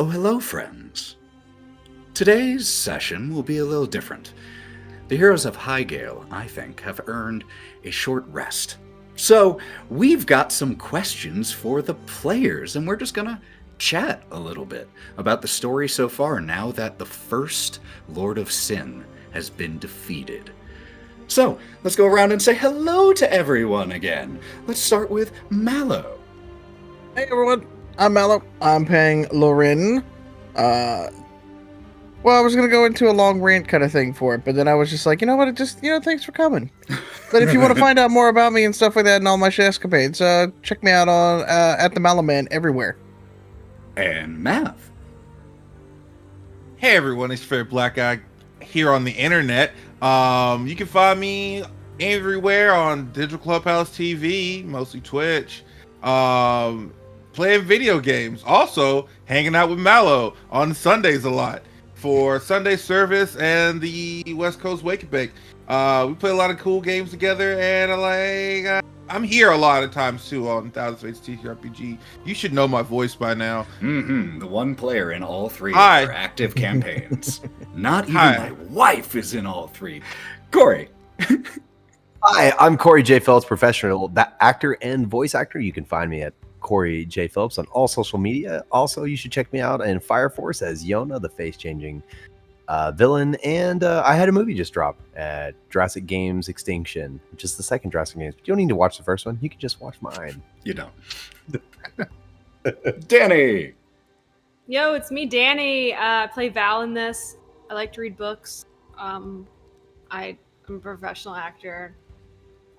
Oh, hello, friends. Today's session will be a little different. The heroes of Highgale, I think, have earned a short rest. So, we've got some questions for the players, and we're just gonna chat a little bit about the story so far now that the first Lord of Sin has been defeated. So, let's go around and say hello to everyone again. Let's start with Mallow. Hey everyone, I'm Mallow. I'm playing Lorwryn. Well, I was gonna go into a long rant kind of thing for it, but then I was just like, you know what? Thanks for coming. But if you want to find out more about me and stuff like that and all my escapades, check me out on at TheMalloMan everywhere. And Math. Hey everyone, it's Fair Black Guy here on the internet. You can find me everywhere on Digital Clubhouse TV, mostly Twitch. Playing video games. Also, hanging out with Mallow on Sundays a lot for Sunday service and the West Coast Wake and Bake. We play a lot of cool games together, and I'm here a lot of times too on Thousand Fates TTRPG. You should know my voice by now. The one player in all three of Hi. our active campaigns. Not even my wife is in all three. Cory. Hi, I'm Cory J. Phillips, professional actor and voice actor. You can find me at Cory J. Phillips on all social media. Also, you should check me out in Fire Force as Yona, the face-changing villain. And I had a movie just drop at Jurassic Games Extinction, which is the second Jurassic Games. But you don't need to watch the first one. You can just watch mine. You don't. Danny. Yo, it's me, Danny. I play Val in this. I like to read books. I'm a professional actor.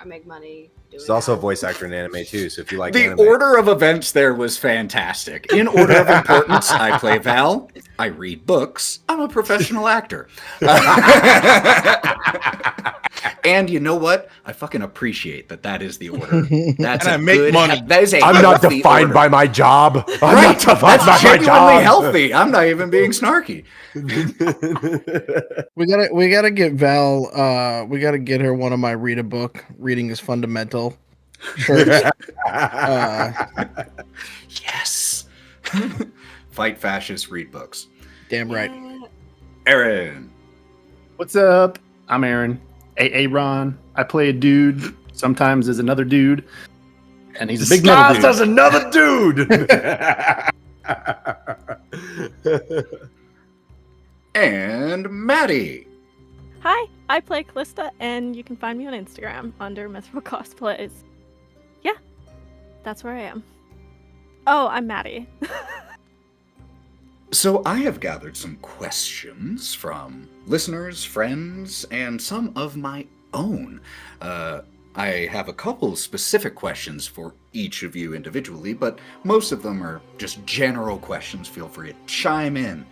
I make money doing She's also a that. voice actor in anime too, so if you like The anime. order of events there was fantastic. In order of importance, I play Val. I read books. I'm a professional actor. And you know what? I fucking appreciate that is the order. That's And a I make good, money. That is a I'm not healthy defined order. by my job. I'm Right. not defined by That's my genuinely job. healthy. I'm not even being snarky. We gotta get Val. We gotta get her one of my read a book. Reading is fundamental. Shirts. Yes. Fight fascists, read books. Damn right. Aaron. What's up? I'm Aaron. Aaron. I play a dude. Sometimes there's another dude. And he's a big metal dude. There's another dude. And Matty. Hi, I play Kalista, and you can find me on Instagram under Mythical Cosplays. Yeah, that's where I am. Oh, I'm Matty. So I have gathered some questions from listeners, friends, and some of my own. I have a couple specific questions for each of you individually, but most of them are just general questions. Feel free to chime in.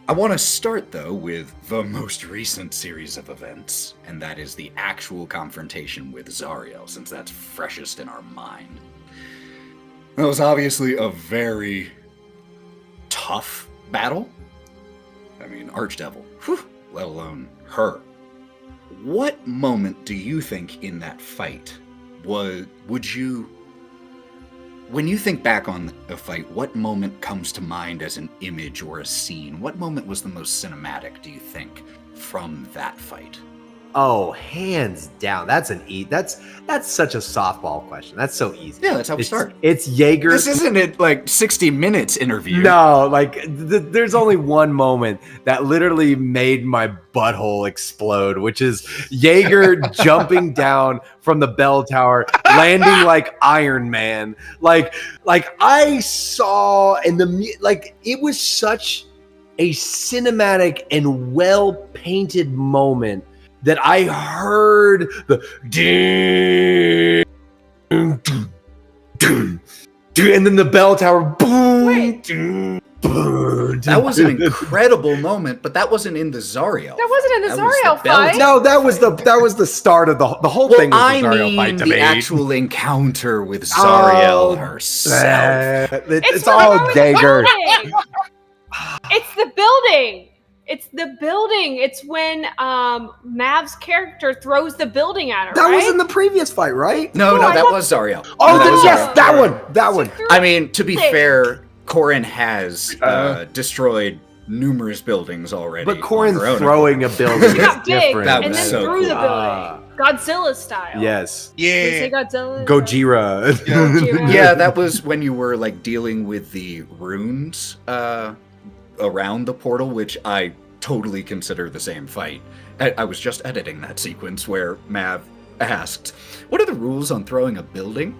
I want to start, though, with the most recent series of events, and that is the actual confrontation with Zariel, since that's freshest in our mind. That was obviously a very tough battle. I mean, Archdevil, whew, let alone her. What moment do you think in that fight when you think back on a fight, what moment comes to mind as an image or a scene? What moment was the most cinematic, do you think, from that fight? Oh, hands down. That's such a softball question. That's so easy. Yeah, that's how we start. It's Jaeger. This isn't it like 60 Minutes interview. No, like there's only one moment that literally made my butthole explode, which is Jaeger jumping down from the bell tower, landing like Iron Man. Like I saw it was such a cinematic and well painted moment that I heard the ding, and then the bell tower boom. That was an incredible moment, but that wasn't in the Zariel. That wasn't in the That was Zariel the bell fight. tower No, that was the start of the whole thing. Was the Zariel fight to the me. actual encounter with Zariel herself. It's all Jaeger. It's the building. It's the building. It's when Mav's character throws the building at her. That right? was in the previous fight, right? No, I that thought- was Zariel. Oh, No, then was yes, Zariel. that one. I mean, to be fair, Korrin has destroyed numerous buildings already. But on Korrin her own throwing a building She got is big different. That and was then so threw the cool. building. Godzilla style. Yes. Did you Yeah. say Godzilla? Gojira. Gojira. Yeah, that was when you were like dealing with the runes around the portal, which I totally consider the same fight. I was just editing that sequence where Mav asked, "What are the rules on throwing a building?"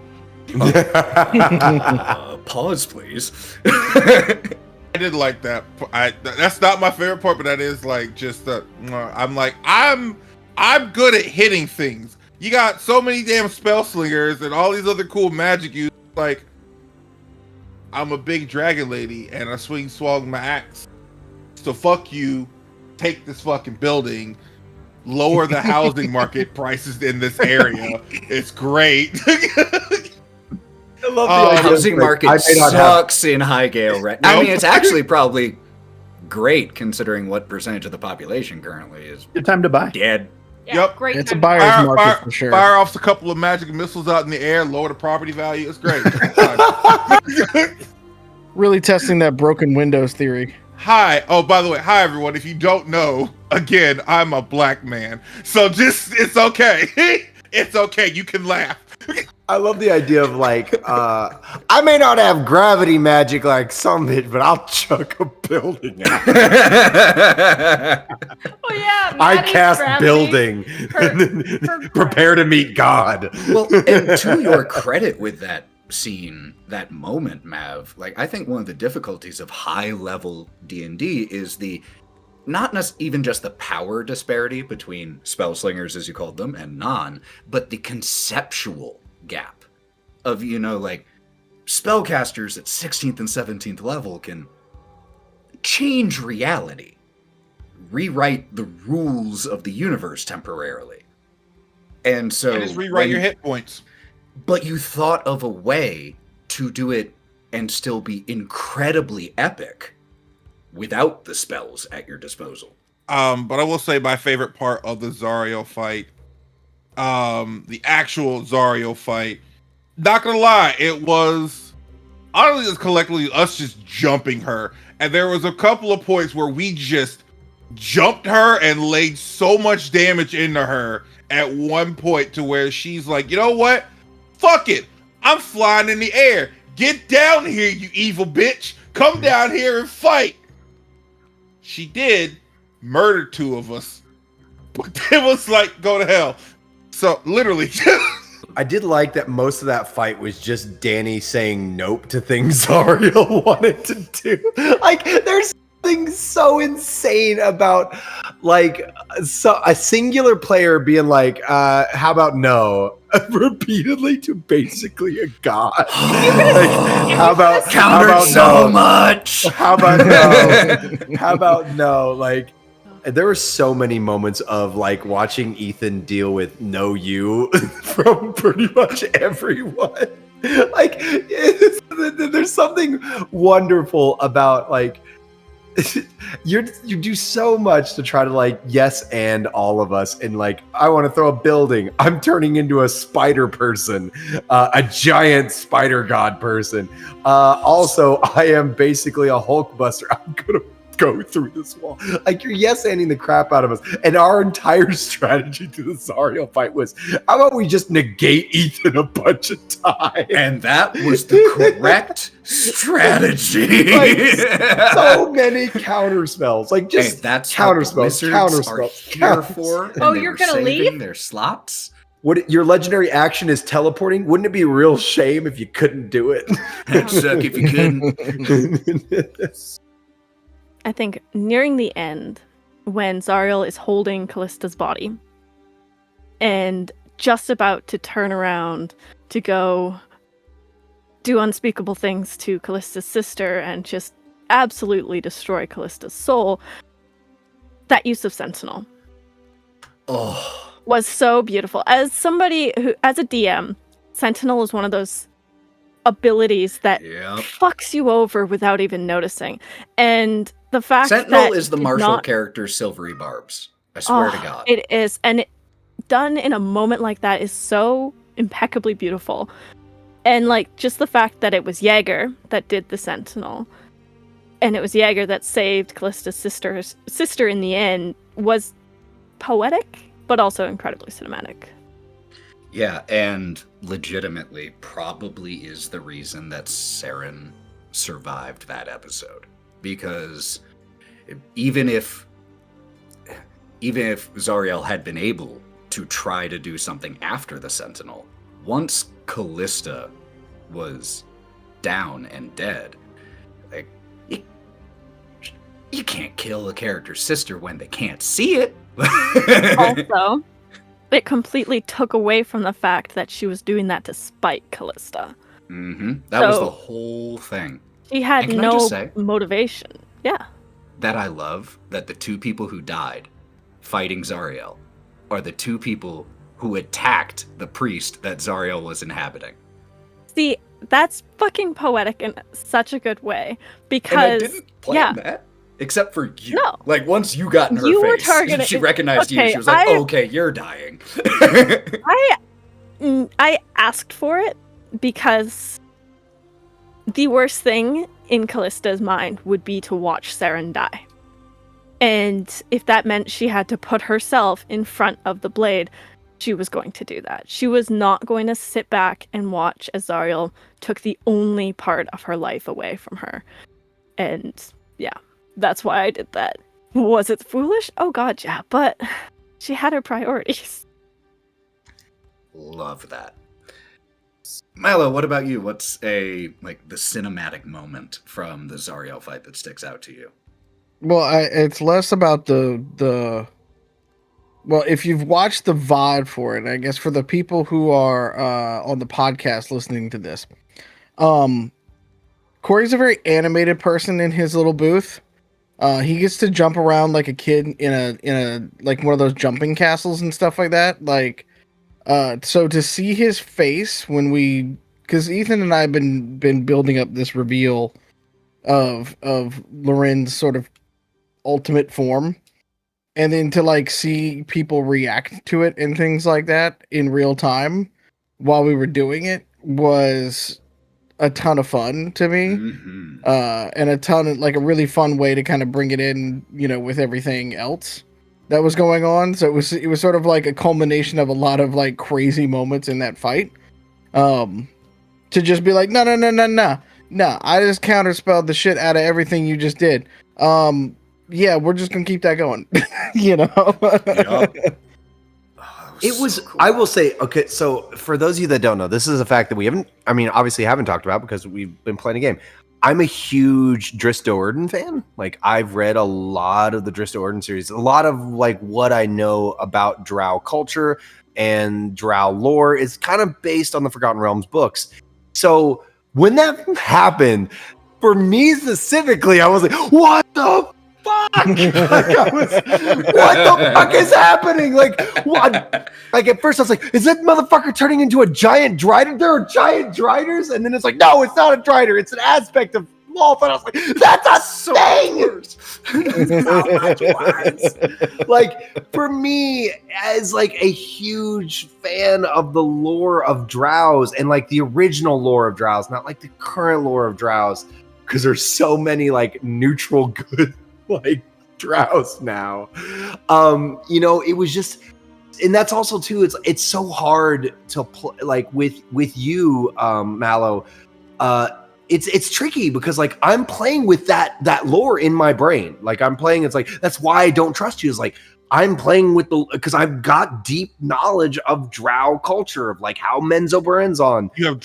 Pause, please. I did like that. That's not my favorite part, but that is like just the. I'm like I'm good at hitting things. You got so many damn spell slingers and all these other cool magic users. Like I'm a big dragon lady and I swung my axe. So fuck you. Take this fucking building. Lower the housing market prices in this area. It's great. I love the idea. Housing Like, market I may not have- sucks in Highgale, right? I mean, it's actually probably great considering what percentage of the population currently is Good time to buy. dead. Yeah, Yep. great. It's a time. buyer's market for sure. Fire off a couple of magic missiles out in the air, lower the property value. It's great. Really testing that broken windows theory. Hi. Oh, by the way, hi everyone. If you don't know, again, I'm a black man. So just, it's okay. It's okay. You can laugh. I love the idea of like, I may not have gravity magic like some bitch, but I'll chuck a building out. Oh yeah. I Matty's cast gravity. building. Prepare to meet God. Well, and to your credit with that scene, that moment, Mav, like I think one of the difficulties of high-level D&D is the not even just the power disparity between spell slingers, as you called them, and non, but the conceptual gap of, like spellcasters at 16th and 17th level can change reality, rewrite the rules of the universe temporarily. And so And just rewrite your hit points. But you thought of a way to do it and still be incredibly epic without the spells at your disposal. But I will say my favorite part of the Zariel fight, the actual Zariel fight, not gonna lie, it was honestly just collectively us just jumping her. And there was a couple of points where we just jumped her and laid so much damage into her at one point to where she's like, you know what? Fuck it. I'm flying in the air. Get down here, you evil bitch. Come down here and fight. She did murder two of us. But it was like, go to hell. So literally. I did like that most of that fight was just Danny saying nope to things Zariel wanted to do. Like, there's something so insane about, like, a singular player being like, how about no? Repeatedly to basically a god. Like, how about no? Much. How about no? How about no? Like, there were so many moments of like watching Ethan deal with no you from pretty much everyone. Like, there's something wonderful about like you do so much to try to like yes and all of us, and like I want to throw a building, I'm turning into a spider person, a giant spider god person. Also, I am basically a Hulk buster. I'm gonna go through this wall. Like, you're yes-anding the crap out of us. And our entire strategy to the Zariel fight was, how about we just negate Ethan a bunch of times? And that was the correct strategy. Like, so many counter spells. Like, just hey, that's counter what the spells, wizards counter are spells, here counter for. and Oh, they you're were gonna saving leave? their slots? What, your legendary action is teleporting? Wouldn't it be a real shame if you couldn't do it? It'd suck if you couldn't. I think nearing the end, when Zariel is holding Kalista's body and just about to turn around to go do unspeakable things to Kalista's sister and just absolutely destroy Kalista's soul, that use of Sentinel was so beautiful. As somebody who, as a DM, Sentinel is one of those abilities that Yep. fucks you over without even noticing. And the fact Sentinel that is the did martial not- character Silvery Barbs. I swear to God. It is, and it, done in a moment like that is so impeccably beautiful. And like just the fact that it was Jaeger that did the Sentinel, and it was Jaeger that saved Kalista's sister in the end was poetic, but also incredibly cinematic. Yeah, and legitimately probably is the reason that Saren survived that episode. Because even if Zariel had been able to try to do something after the Sentinel, once Kalista was down and dead, like, you can't kill a character's sister when they can't see it. Also, it completely took away from the fact that she was doing that to spite Kalista. Mm-hmm. That was the whole thing. She had And can I no just say motivation. Yeah. that I love that the two people who died fighting Zariel are the two people who attacked the priest that Zariel was inhabiting. See, that's fucking poetic in such a good way. Because And I didn't plan that. Except for you. No. Like, once you got in her You were face, targeted- she recognized you. Okay, She was like, okay, you're dying. I asked for it because the worst thing in Kalista's mind would be to watch Saren die. And if that meant she had to put herself in front of the blade, she was going to do that. She was not going to sit back and watch as Zariel took the only part of her life away from her. And yeah, that's why I did that. Was it foolish? Oh god, yeah, but she had her priorities. Love that. Mallow, what about you? What's the cinematic moment from the Zariel fight that sticks out to you? Well, it's less about the. Well, if you've watched the VOD for it, I guess for the people who are on the podcast listening to this, Cory's a very animated person in his little booth. He gets to jump around like a kid in a like one of those jumping castles and stuff like that. Like, so to see his face because Ethan and I have been building up this reveal of Lorwryn's sort of ultimate form, and then to like see people react to it and things like that in real time while we were doing it was a ton of fun to me. Mm-hmm. And a really fun way to kind of bring it in, with everything else that was going on. So it was sort of like a culmination of a lot of like crazy moments in that fight. To just be like, no, I just counterspelled the shit out of everything you just did. Yeah, we're just gonna keep that going. Yep. It was, so cool. I will say, okay, so for those of you that don't know, this is a fact that we obviously haven't talked about because we've been playing a game. I'm a huge Drizzt Do'Urden fan. Like, I've read a lot of the Drizzt Do'Urden series, a lot of like what I know about Drow culture and Drow lore is kind of based on the Forgotten Realms books. So when that happened, for me specifically, I was like, what the fuck? Like, what the fuck is happening? Like, what? Like, at first I was like, is that motherfucker turning into a giant drider? There are giant driders? And then it's like, no, it's not a drider. It's an aspect of Wolf. And I was like, that's a thing! Like, for me, as like a huge fan of the lore of Drows and like the original lore of Drows, not like the current lore of Drows, because there's so many like neutral good like Drows now. It was just, and that's also too, it's so hard to play like with you, Mallow. It's tricky because like I'm playing with that lore in my brain. Like I'm playing, it's like, that's why I don't trust you, is like I'm playing with because I've got deep knowledge of Drow culture, of like how Menzo burns on. You have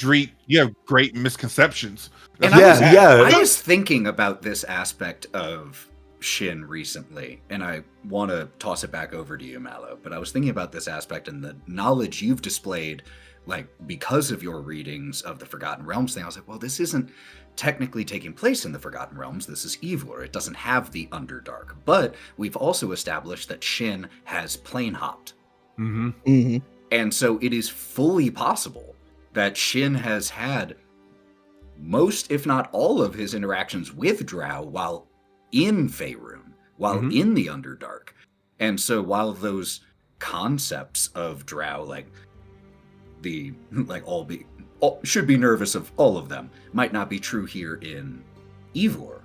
great misconceptions. And I was thinking about this aspect of Shin recently, and I want to toss it back over to you, Mallow, but I was thinking about this aspect and the knowledge you've displayed, like, because of your readings of the Forgotten Realms thing. I was like, well, this isn't technically taking place in the Forgotten Realms. This is Evilor. It doesn't have the Underdark. But we've also established that Shin has plane hopped. Mm-hmm. Mm-hmm. And so it is fully possible that Shin has had most, if not all, of his interactions with Drow while in Faerun, while in the Underdark. And so while those concepts of Drow, should be nervous of all of them might not be true here in Ivor.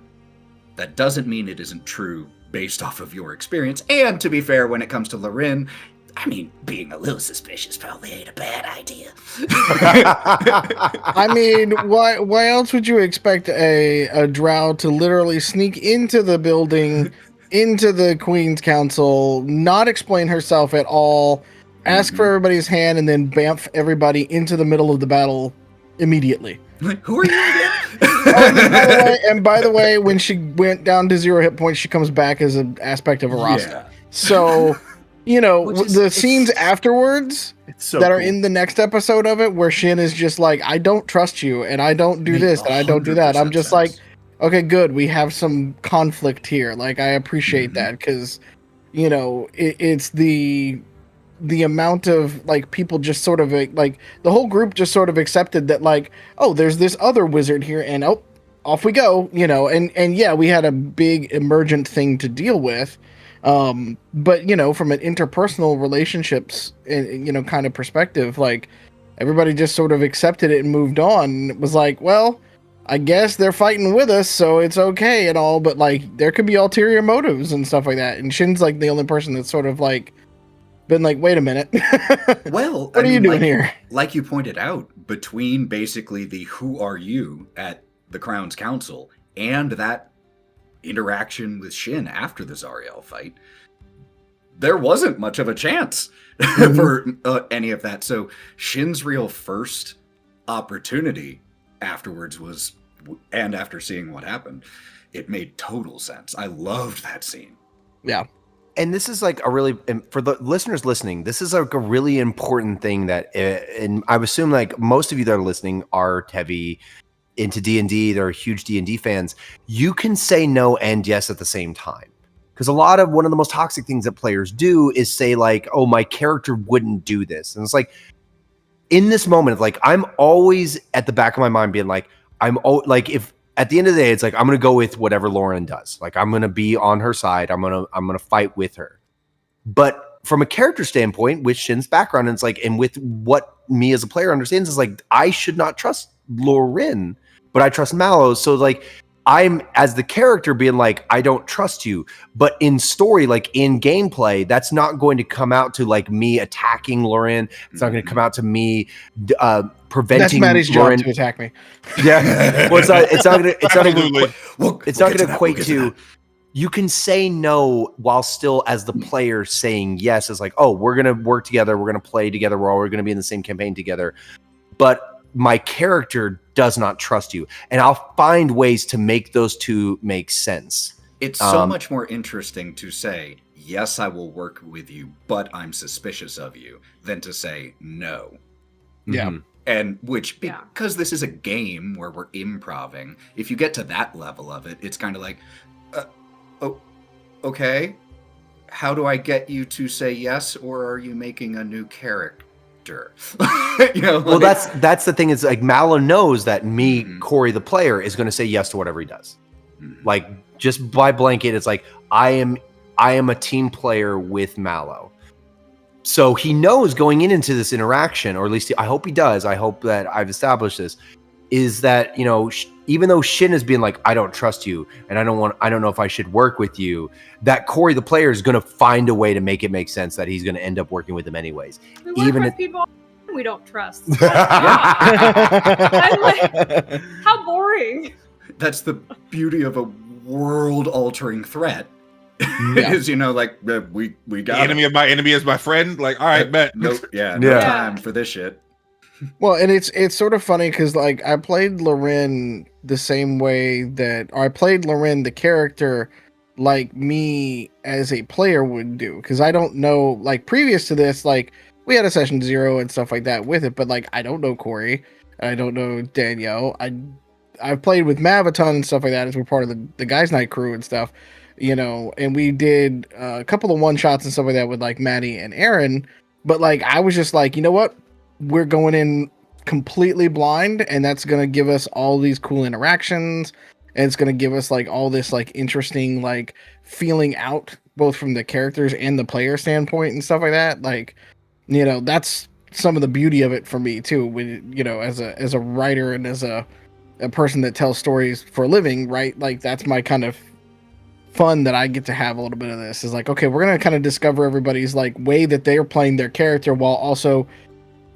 That doesn't mean it isn't true based off of your experience. And to be fair, when it comes to Lorwryn, I mean, being a little suspicious probably ain't a bad idea. I mean, why else would you expect a drow to literally sneak into the building, into the Queen's Council, not explain herself at all, ask for everybody's hand, and then bamf everybody into the middle of the battle immediately? Who are you again? By the way, when she went down to 0 hit points, she comes back as an aspect of a roster. Yeah. So, you know, It's the scenes afterwards so that are cool. in the next episode of it, where Shin is just like, I don't trust you, and I don't do this, and I don't do that. I'm just like, okay, good. We have some conflict here. Like, I appreciate that, because, you know, it's the amount of, like, people just sort of, like, the whole group just sort of accepted that, like, oh, there's this other wizard here, and oh, off we go, you know, and yeah, we had a big emergent thing to deal with. But, you know, from an interpersonal relationships, you know, kind of perspective, like, everybody just sort of accepted it and moved on. And it was like, well, I guess they're fighting with us, so it's okay and all, but, like, there could be ulterior motives and stuff like that. And Shin's, like, the only person that's sort of, like, been like, wait a minute. Well, what are you doing here? Like you pointed out, between basically the who are you at the Crown's Council and that interaction with Shin after the Zariel fight, there wasn't much of a chance for any of that. So Shin's real first opportunity afterwards was, and after seeing what happened, it made total sense. I loved that scene. Yeah. And this is like a really, for the listeners listening, this is like a really important thing that, and I assume like most of you that are listening are heavy into D&D, they're huge D&D fans. You can say no and yes at the same time. Because one of the most toxic things that players do is say like, oh, my character wouldn't do this. And it's like, in this moment, like, I'm always at the back of my mind being like, if at the end of the day, it's like, I'm going to go with whatever Lorwryn does. Like, I'm going to be on her side. I'm going to fight with her. But from a character standpoint, with Shin's background, and it's like, and with what me as a player understands, is like, I should not trust Lorwryn, but I trust Mallow. So like, I'm as the character being like, I don't trust you. But in story, like in gameplay, that's not going to come out to like me attacking Lorwryn. It's not going to come out to me preventing. That's Matty's Lorwryn. job to attack me. Yeah. Well, it's not going to equate to to. You can say no while still as the player saying yes. It's like, oh, we're going to work together. We're going to play together. We're all going to be in the same campaign together. But my character does not trust you. And I'll find ways to make those two make sense. It's so much more interesting to say, yes, I will work with you, but I'm suspicious of you, than to say no. Yeah. And which, because this is a game where we're improving, if you get to that level of it, it's kind of like, okay, how do I get you to say yes, or are you making a new character? You know, well, that's the thing, is like, Mallow knows that me, Cory the player, is going to say yes to whatever he does. Like, just by blanket, it's like, I am a team player with Mallow. So he knows going into this interaction, or at least I hope he does, I hope that I've established this, is that, you know, even though Shin is being like, I don't trust you, and I don't know if I should work with you, that Cory the player is going to find a way to make it make sense that he's going to end up working with him anyways. We work Even with if people we don't trust. I'm like, how boring. That's the beauty of a world-altering threat. Is, you know, like, we got the enemy of my enemy is my friend. Like, all right, bet. No Yeah. time for this shit. Well, and it's sort of funny because, like, I played Lorwryn the same way or I played Lorwryn the character like me as a player would do, because I don't know, like, previous to this, like, we had a session 0 and stuff like that with it, but, like, I don't know Cory, and I don't know Danielle. I've played with Maviton and stuff like that as we're part of the Guys Night crew and stuff, you know, and we did a couple of one-shots and stuff like that with, like, Matty and Aaron, but, like, I was just like, you know what? We're going in completely blind, and that's going to give us all these cool interactions, and it's going to give us, like, all this, like, interesting, like, feeling out, both from the characters and the player standpoint and stuff like that. Like, you know, that's some of the beauty of it for me too. When, you know, as a writer and as a person that tells stories for a living, right? Like that's my kind of fun that I get to have a little bit of this is like, okay, we're going to kind of discover everybody's like way that they're playing their character while also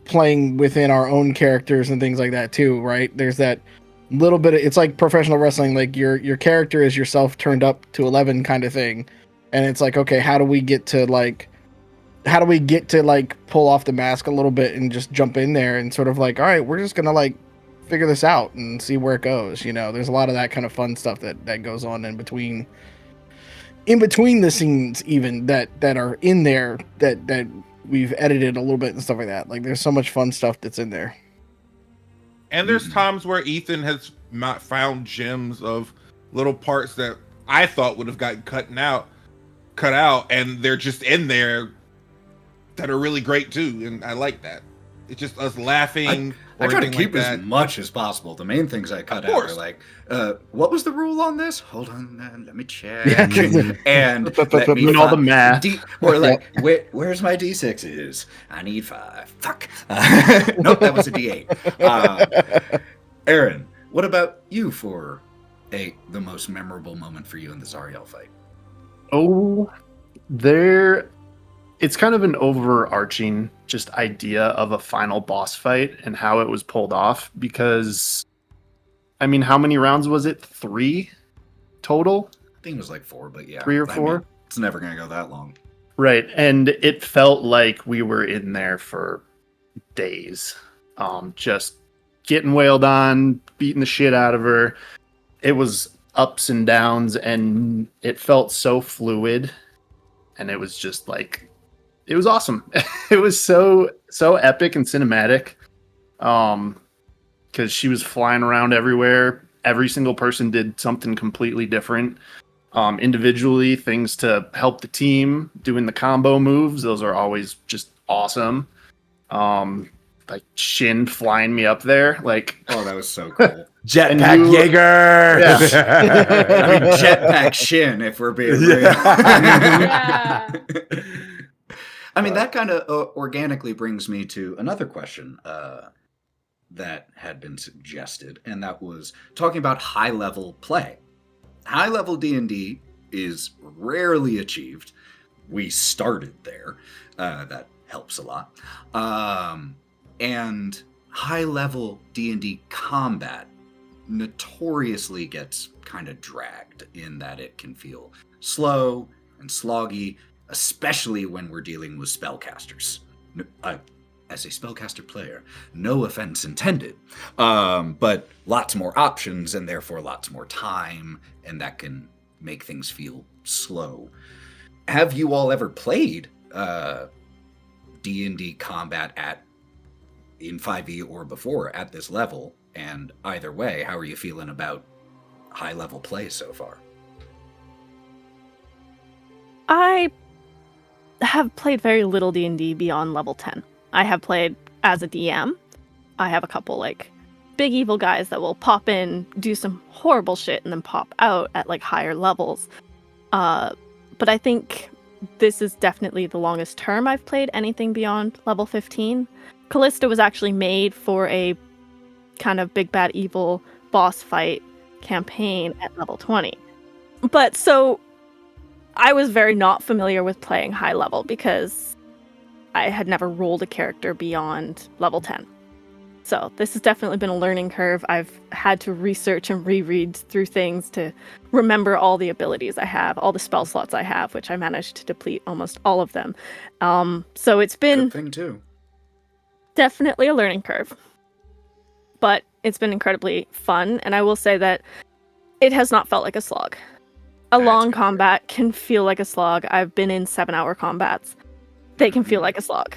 playing within our own characters and things like that too, right? There's that little bit of, it's like professional wrestling, like your character is yourself turned up to 11 kind of thing. And it's like, okay, how do we get to pull off the mask a little bit and just jump in there and sort of like, all right, we're just going to like figure this out and see where it goes. You know, there's a lot of that kind of fun stuff that goes on in between the scenes, even that are in there that we've edited a little bit and stuff like that. Like there's so much fun stuff that's in there. And there's times where Ethan has not found gems of little parts that I thought would have gotten cut out, and they're just in there that are really great too. And I like that. It's just us laughing. I try to keep like as much as possible. The main things I cut out are like, what was the rule on this? Hold on, let me check. And let me all the math. Or like, where's my D6s? I need 5. Fuck. Nope, that was a D8. Aaron, what about you for the most memorable moment for you in the Zariel fight? Oh, it's kind of an overarching just idea of a final boss fight and how it was pulled off, because I mean, how many rounds was it? 3 total? I think it was like 4, but yeah. 3 or 4? mean, it's never going to go that long. Right. And it felt like we were in there for days. Just getting wailed on, beating the shit out of her. It was ups and downs, and it felt so fluid. And it was just like, it was awesome. It was so epic and cinematic. Because she was flying around everywhere. Every single person did something completely different. Individually, things to help the team, doing the combo moves. Those are always just awesome. Like Shin flying me up there. Like, oh, that was so cool. Jetpack Jaeger. Yeah. I mean, Jetpack Shin, if we're being real. Yeah. I mean, that kind of organically brings me to another question that had been suggested, and that was talking about high-level play. High-level D&D is rarely achieved. We started there. That helps a lot. And high-level D&D combat notoriously gets kind of dragged in that it can feel slow and sloggy, especially when we're dealing with spellcasters. As a spellcaster player, no offense intended, but lots more options and therefore lots more time, and that can make things feel slow. Have you all ever played D&D combat in 5e or before at this level? And either way, how are you feeling about high-level play so far? I have played very little D&D beyond level 10. I have played as a DM. I have a couple like big evil guys that will pop in, do some horrible shit, and then pop out at like higher levels. But I think this is definitely the longest term I've played anything beyond level 15. Kalista was actually made for a kind of big bad evil boss fight campaign at level 20. But so I was very not familiar with playing high level because I had never rolled a character beyond level 10. So this has definitely been a learning curve. I've had to research and reread through things to remember all the abilities I have, all the spell slots I have, which I managed to deplete almost all of them. So it's been good thing too. Definitely a learning curve. But it's been incredibly fun, and I will say that it has not felt like a slog. A long combat can feel like a slog. I've been in 7-hour combats. They can feel like a slog.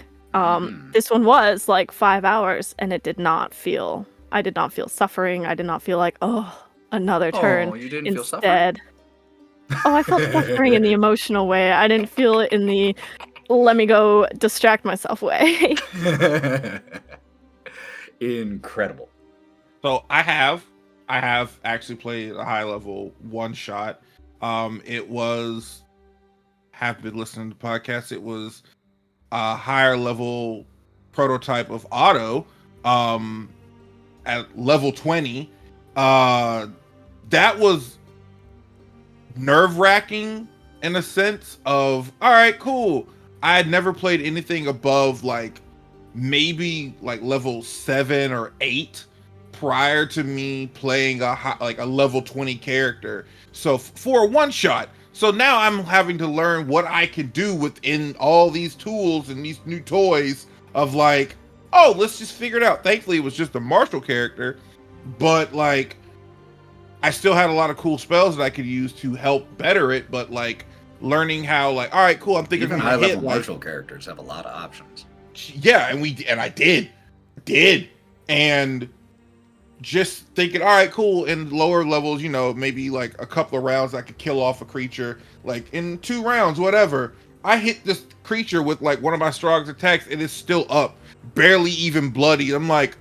This one was like 5 hours, and I did not feel suffering. I did not feel like, another turn. Oh, you didn't feel Instead, I felt suffering in the emotional way. I didn't feel it in the let me go distract myself way. Incredible. So I have actually played a high level one shot. It was, have been listening to podcasts. It was a higher level prototype of Otto at level 20. That was nerve-wracking in a sense of, all right, cool. I had never played anything above like maybe like level 7 or 8 prior to me playing a level 20 character. So for a one shot. So now I'm having to learn what I can do within all these tools and these new toys of like, oh, let's just figure it out. Thankfully, it was just a martial character, but like, I still had a lot of cool spells that I could use to help better it. But like, learning how, like, all right, cool. I'm thinking even high level martial characters have a lot of options. Yeah, and I did, and just thinking, all right, cool. In lower levels, you know, maybe like a couple of rounds, I could kill off a creature, like in 2 rounds, whatever. I hit this creature with like one of my strongest attacks, and it's still up, barely even bloody. I'm like,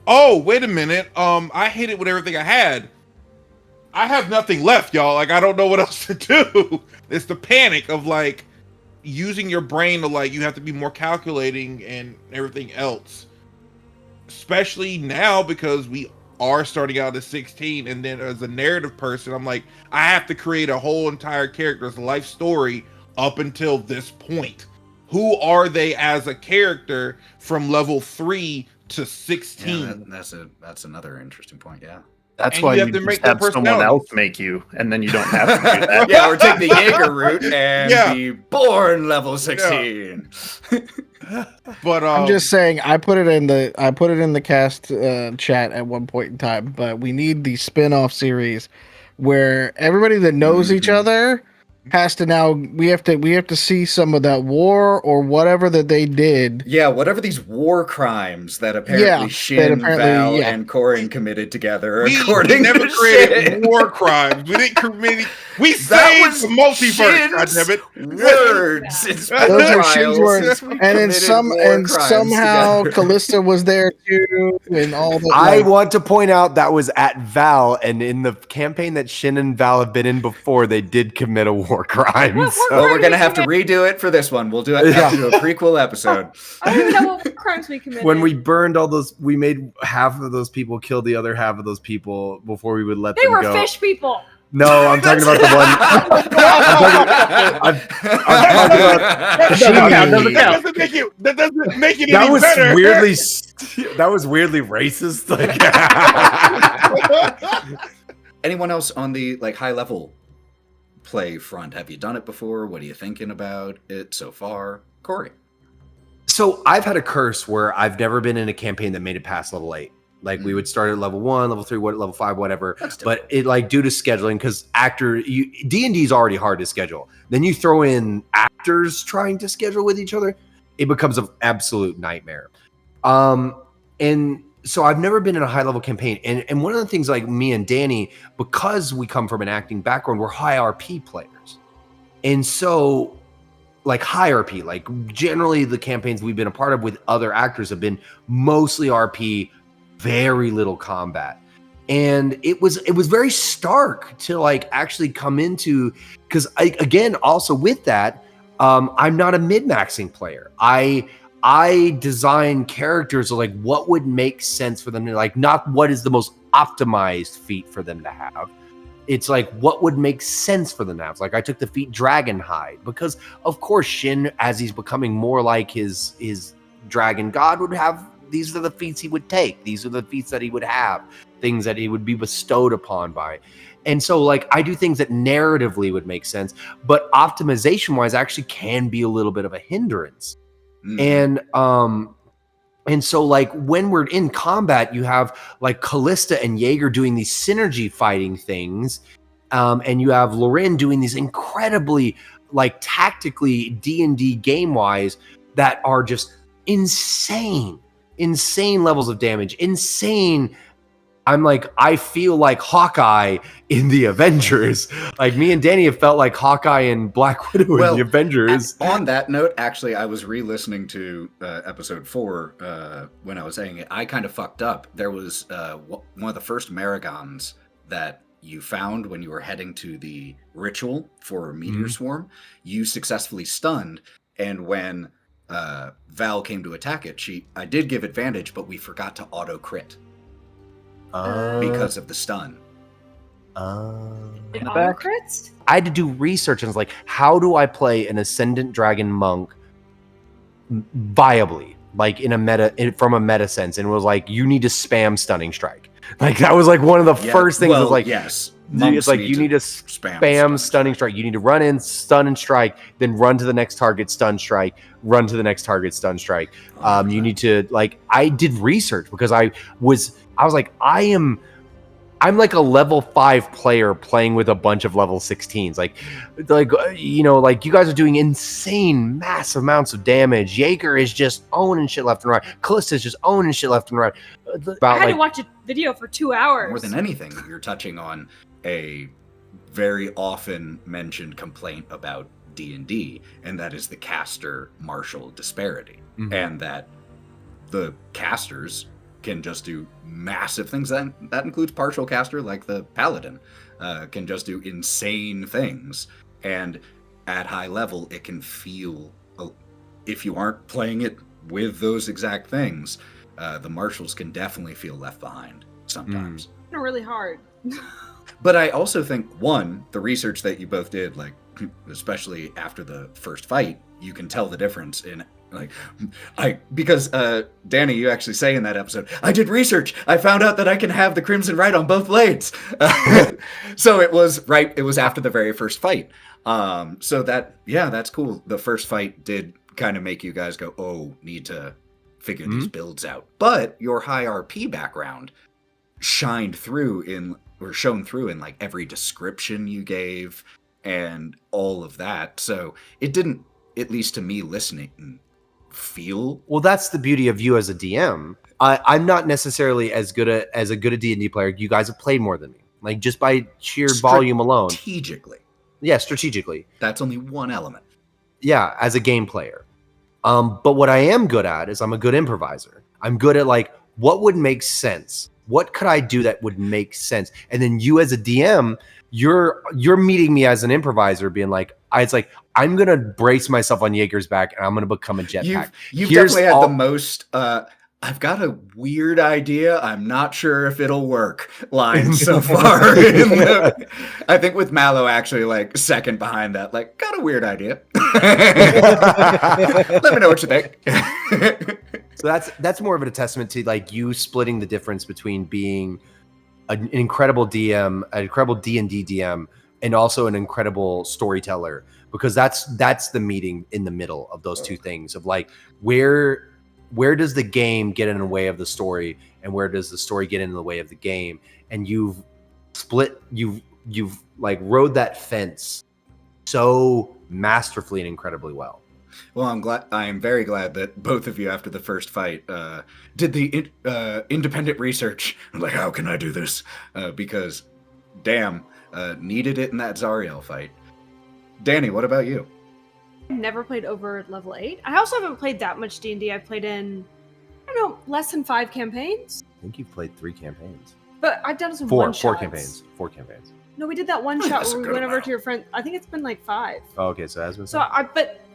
oh, wait a minute. I hit it with everything I had. I have nothing left, y'all. Like, I don't know what else to do. It's the panic of like using your brain to like, you have to be more calculating and everything else. Especially now because we are starting out at 16, and then as a narrative person, I'm like, I have to create a whole entire character's life story up until this point. Who are they as a character from level 3 to 16? Yeah, that's another interesting point. Yeah. That's And why you you have to just make their have someone personality. else make you, and then you don't have to do that. Yeah, or take the Jaeger route and Yeah. be born level 16. But I'm just saying, I put it in the cast chat at one point in time, but we need the spin-off series where everybody that knows each other has to now we have to see some of that war or whatever that they did. Yeah, whatever these war crimes that apparently Shin, Val, and Korrin committed together. we according never to created Shin. war crimes. We didn't commit. We That saved the multiverse. Shin's Goddammit. words. It's been Those a are Shin's while words. since we And then committed war crimes somehow together. Kalista was there too, and all that. I like, want to point out that was at Val, and in the campaign that Shin and Val have been in before, they did commit a war crime. What so- Well, we're crime gonna did have to you redo it for this one. We'll do it. Have to do a prequel episode. I don't even know what crimes we committed. when we burned all those, we made half of those people kill the other half of those people before we would let they them were go. fish people. No, I'm talking about the one. I'm talking about. That doesn't make it That any was better. weirdly. That was weirdly racist. Like, Anyone else on the like high level play front? Have you done it before? What are you thinking about it so far, Cory? so I've had a curse where I've never been in a campaign that made it past level 8. Like we would start at level 1, level 3, level 5, whatever. But it like due to scheduling, because D&D is already hard to schedule. Then you throw in actors trying to schedule with each other, it becomes an absolute nightmare. And so I've never been in a high level campaign. And one of the things like me and Danny, because we come from an acting background, we're high RP players. And so like high RP, like generally the campaigns we've been a part of with other actors have been mostly RP, very little combat. And it was very stark to like actually come into, because again, also with that, I'm not a min-maxing player. I design characters of like what would make sense for them to like, not what is the most optimized feat for them to have. It's like what would make sense for them to have. Like I took the feat Dragon Hide because of course Shin, as he's becoming more like his dragon god, would have, these are the feats he would take. These are the feats that he would have, things that he would be bestowed upon by. And so like I do things that narratively would make sense, but optimization wise actually can be a little bit of a hindrance. And so like when we're in combat, you have like Kalista and Jaeger doing these synergy fighting things. And you have Lorwryn doing these incredibly like tactically D&D game wise that are just insane levels of damage, insane. I'm like, I feel like Hawkeye in the Avengers. Like me and Danny have felt like Hawkeye and Black Widow in the Avengers. On that note, actually, I was re-listening to episode 4 when I was saying it. I kind of fucked up. There was one of the first Maragons that you found when you were heading to the ritual for Meteor Swarm. You successfully stunned, and when Val came to attack it, I did give advantage, but we forgot to auto crit because of the stun. It the auto back. crits? I had to do research and it's like, how do I play an Ascendant Dragon Monk viably, like from a meta sense? And it was like, you need to spam Stunning Strike. Like that was like one of the first things. Was like, yes, it's like you need to spam Stunning Strike. You need to run in, stun and strike, then run to the next target, stun strike, run to the next target, stun strike. You need to like. I did research because I was like, I'm like a level 5 player playing with a bunch of level 16s. Like you guys are doing insane, massive amounts of damage. Jaeger is just owning shit left and right. Kalista is just owning shit left and right. I had to watch a video for 2 hours. More than anything, you're touching on a very often mentioned complaint about D&D, and that is the caster martial disparity, and that the casters can just do massive things. That includes partial caster, like the paladin, can just do insane things. And at high level, it can feel, if you aren't playing it with those exact things, the marshals can definitely feel left behind sometimes. Really hard. But I also think, one, the research that you both did, like, especially after the first fight, you can tell the difference in, like, because Danny, you actually say in that episode, I did research. I found out that I can have the Crimson Right on both blades. So it was after the very first fight. So that's cool. The first fight did kind of make you guys go, oh, need to figure these builds out. But your high RP background shown through in like every description you gave and all of that. So it didn't, at least to me listening, feel. Well, that's the beauty of you as a DM. I'm not necessarily as good a D&D player. You guys have played more than me, like just by sheer volume alone. Strategically. Yeah, strategically. That's only one element. Yeah, as a game player. But what I am good at is I'm a good improviser. I'm good at like, what would make sense? What could I do that would make sense? And then you as a DM, you're meeting me as an improviser, being like, it's like, I'm gonna brace myself on Jaeger's back and I'm gonna become a jetpack. You've definitely had the most I've got a weird idea, I'm not sure if it'll work line so far. I think with Mallow actually like second behind that, like, got a weird idea. Let me know what you think. So that's more of a testament to like you splitting the difference between being an incredible DM, an incredible D&D DM, and also an incredible storyteller, because that's the meeting in the middle of those two things of like, where does the game get in the way of the story, and where does the story get in the way of the game? And you've like rode that fence so masterfully and incredibly well. Well, I'm very glad that both of you, after the first fight, did the independent research. I'm like, how can I do this? Because, damn, needed it in that Zariel fight. Danny, what about you? Never played over level 8. I also haven't played that much D&D. I've played in, I don't know, less than 5 campaigns. I think you've played 3 campaigns. But I've done some 4 one-shots. campaigns. 4 campaigns. No, we did that one shot where we went over to your friend. I think it's been like 5. Oh, okay, so it has been. So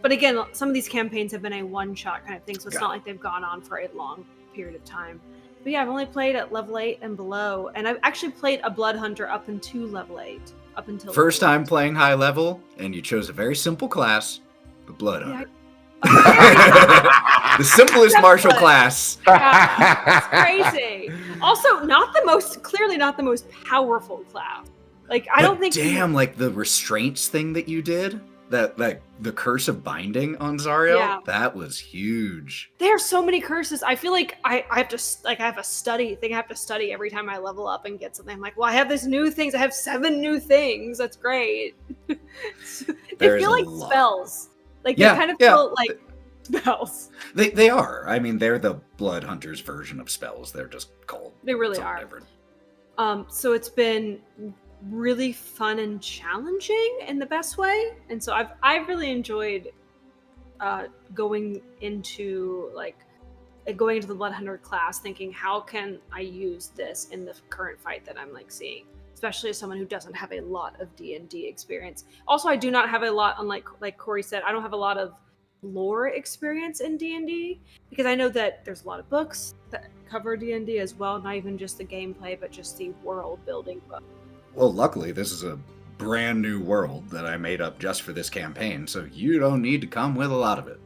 but again, some of these campaigns have been a one-shot kind of thing, so it's not like they've gone on for a long period of time. But yeah, I've only played at level 8 and below, and I've actually played a Blood Hunter up into level 8. Up until first time playing high level, and you chose a very simple class, the Blood Hunter. The simplest martial class. Yeah, it's crazy. Also, clearly not the most powerful class. Like, I don't think. Damn, like the restraints thing that you did, that like the curse of binding on Zariel, that was huge. There are so many curses. I feel like I have to I have a study thing. I have to study every time I level up and get something. I'm like, well, I have these new things. I have 7 new things. That's great. They feel like spells. Like they kind of feel like spells. They are. I mean, they're the Blood Hunters version of spells. They're just called. They really are. Different. So it's been really fun and challenging in the best way, and so I've really enjoyed going into the Blood Hunter class, thinking how can I use this in the current fight that I'm like seeing, especially as someone who doesn't have a lot of D&D experience. Also, I do not have a lot, unlike like Cory said, I don't have a lot of lore experience in D&D, because I know that there's a lot of books that cover D&D as well, not even just the gameplay, but just the world building book. Well, luckily, this is a brand new world that I made up just for this campaign, so you don't need to come with a lot of it.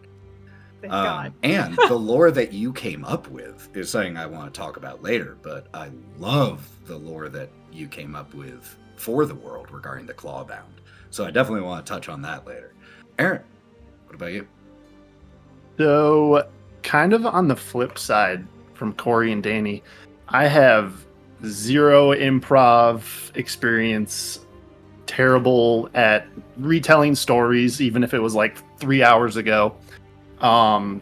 Thank God. And the lore that you came up with is something I want to talk about later, but I love the lore that you came up with for the world regarding the Clawbound. So I definitely want to touch on that later. Aaron, what about you? So, kind of on the flip side from Cory and Danny, I have 0 improv experience, terrible at retelling stories, even if it was like 3 hours ago. But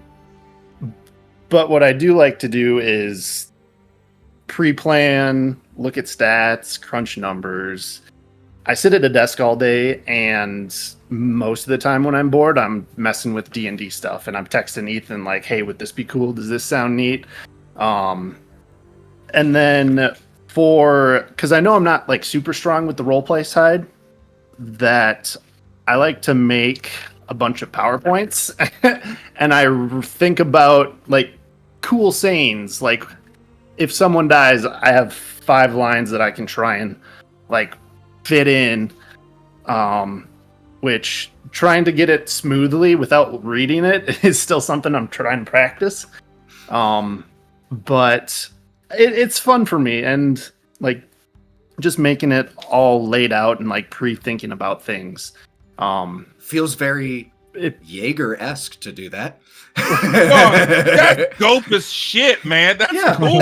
what I do like to do is pre-plan, look at stats, crunch numbers. I sit at a desk all day, and most of the time when I'm bored, I'm messing with D&D stuff, and I'm texting Ethan like, hey, would this be cool? Does this sound neat? And then because I know I'm not like super strong with the roleplay side, that I like to make a bunch of PowerPoints and I think about like cool sayings. Like if someone dies, I have 5 lines that I can try and like fit in, which trying to get it smoothly without reading it is still something I'm trying to practice. But it's fun for me, and like just making it all laid out and like pre-thinking about things. Feels very Jaeger-esque to do that. That's dope as shit, man. That's cool.